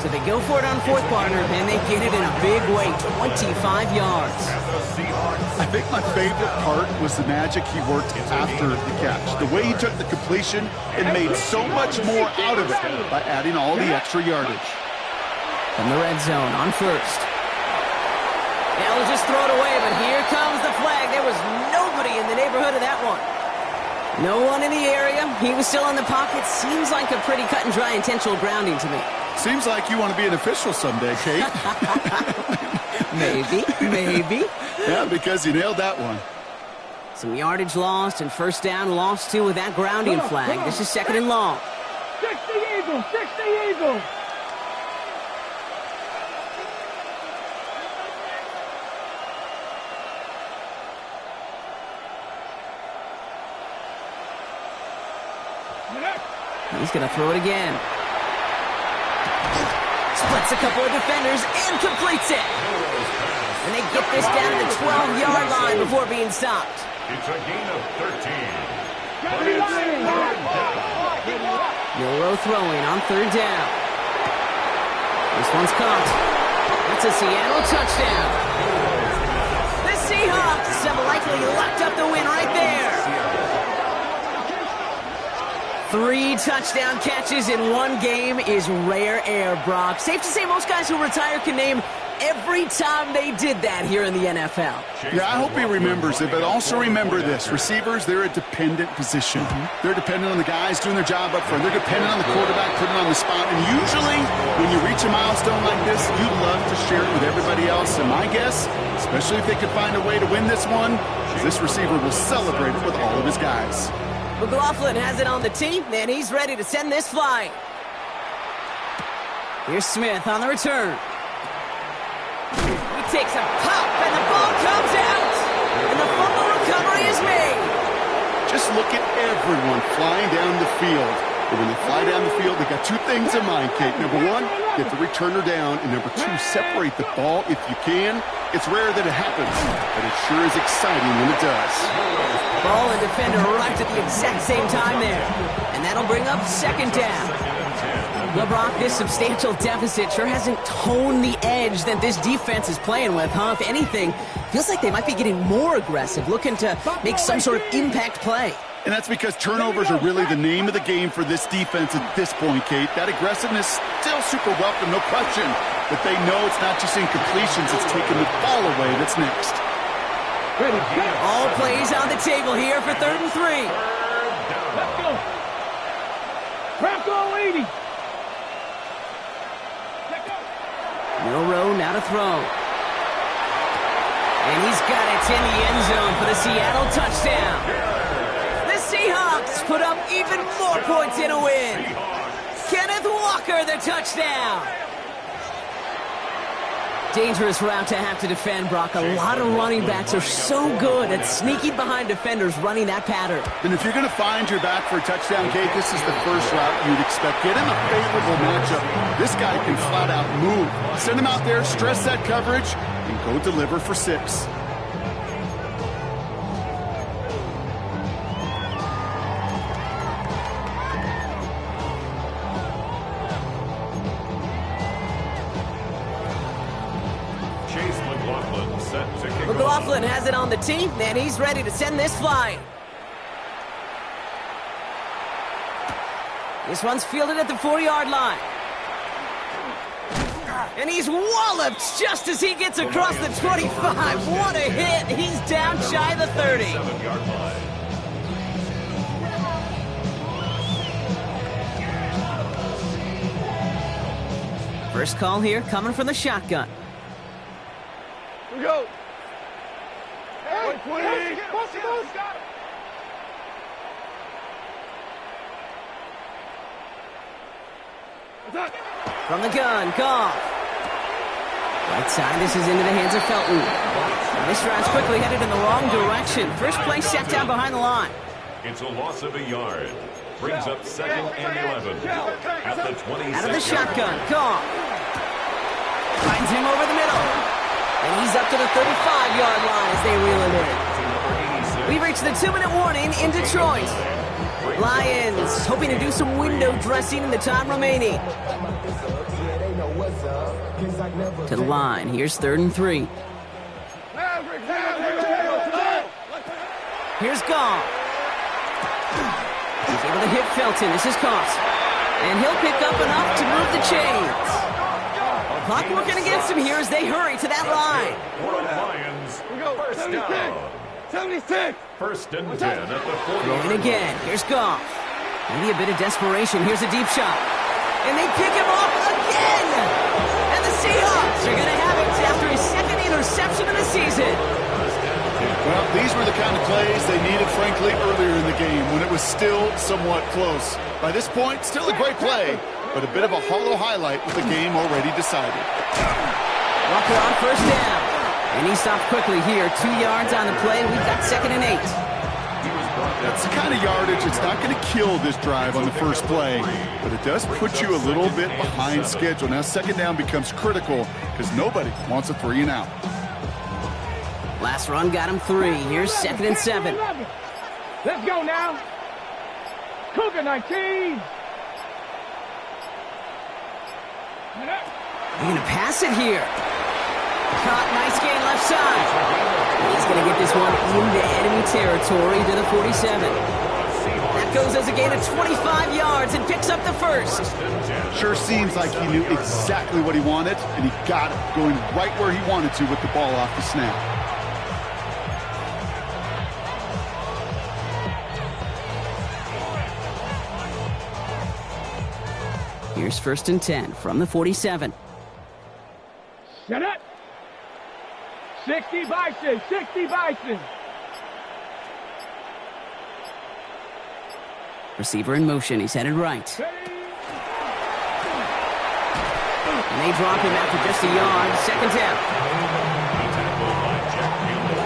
So they go for it on fourth, partner, and they get it in a big way, 25 yards. I think my favorite part was the magic he worked after the catch. The way he took the completion and made so much more out of it by adding all the extra yardage. From the red zone on first. They'll just throw it away, but here comes the flag. There was nobody in the neighborhood of that one. No one in the area. He was still in the pocket. Seems like a pretty cut and dry intentional grounding to me. Seems like you want to be an official someday, Kate. Maybe. Yeah, because you nailed that one. Some yardage lost and first down lost too with that grounding flag. This is second and long. 60 Eagles, 60 Eagles. He's going to throw it again. Splits a couple of defenders and completes it. And they get this down to the 12-yard line before being stopped. It's a gain of 13. Milrow throwing on third down. This one's caught. That's a Seattle touchdown. The Seahawks have likely locked up the win right there. 3 touchdown catches in one game is rare air, Brock. Safe to say most guys who retire can name every time they did that here in the NFL. Yeah, I hope he remembers it, but also remember this. Receivers, they're a dependent position. They're dependent on the guys doing their job up front. They're dependent on the quarterback putting on the spot. And usually, when you reach a milestone like this, you'd love to share it with everybody else. And my guess, especially if they could find a way to win this one, is this receiver will celebrate it with all of his guys. McLaughlin has it on the tee, and he's ready to send this flying. Here's Smith on the return. He takes a pop, and the ball comes out. And the fumble recovery is made. Just look at everyone flying down the field. But when they fly down the field, they got 2 things in mind, Kate. Number 1, get the returner down. And number 2, separate the ball if you can. It's rare that it happens, but it sure is exciting when it does. Ball and defender arrived at the exact same time there. And that'll bring up second down. LeBron, this substantial deficit sure hasn't toned the edge that this defense is playing with, huh? If anything, feels like they might be getting more aggressive, looking to make some sort of impact play. And that's because turnovers are really the name of the game for this defense at this point, Kate. That aggressiveness still super welcome, no question. But they know it's not just incompletions, it's taking the ball away that's next. All plays on the table here for 3rd and 3. Let's go. Bronco 80. Milrow now to throw. And he's got it in the end zone for the Seattle touchdown. The Seahawks put up even more points in a win. Kenneth Walker, the touchdown. Dangerous route to have to defend, Brock. A lot of running backs are so good at sneaking behind defenders running that pattern. And if you're going to find your back for a touchdown, Kate, this is the first route you'd expect. Get him a favorable matchup. This guy can flat out move. Send him out there, stress that coverage, and go deliver for 6. McLaughlin has it on the tee, and he's ready to send this flying. This one's fielded at the 40-yard line. And he's walloped just as he gets across the 25. What a hit. He's down shy of the 30. First call here coming from the shotgun. We go. From the gun, Goff. Right side, this is into the hands of Felton. And this drive's quickly headed in the wrong direction. First play set down behind the line. It's a loss of a yard. Brings up 2nd and 11 at the 26. Out of the shotgun, Goff. Finds him over the middle. And he's up to the 35-yard line as they reel it in. We've reached the 2-minute warning in Detroit. Lions hoping to do some window dressing in the time remaining. To the line. Here's 3rd and 3. Here's Goff. He's able to hit Felton. This is Cost. And he'll pick up enough to move the chains. Clock working against him here as they hurry to that line. Lions, first down. 76. 1st and 10 at the 40. Throwing again. Here's Goff. Maybe a bit of desperation. Here's a deep shot. And they pick him off again. And the Seahawks are going to have it after his 2nd interception of the season. Well, these were the kind of plays they needed, frankly, earlier in the game when it was still somewhat close. By this point, still a great play, but a bit of a hollow highlight with the game already decided. Walker on first down. And he stopped quickly here. 2 yards on the play. We've got 2nd and 8. That's the kind of yardage. It's not going to kill this drive on the first play, but it does put you a little bit behind schedule. Now 2nd down becomes critical because nobody wants a 3 and out. Last run got him 3. Here's 2nd and 7. Let's go now. Cougar 19. They're going to pass it here. Caught, nice gain left side. He's going to get this one into enemy territory to the 47. That goes as a gain of 25 yards and picks up the first. Sure seems like he knew exactly what he wanted, and he got it, going right where he wanted to with the ball off the snap. Here's 1st and 10 from the 47. Set up. 60 Bison, 60 Bison. Receiver in motion. He's headed right. And they drop him after just a yard. 2nd down. Tackled by Jack Campbell.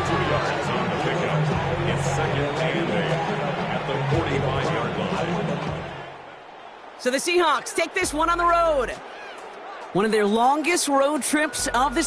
2 yards on the pickup. It's 2nd and 8 at the 45-yard line. So the Seahawks take this one on the road. One of their longest road trips of the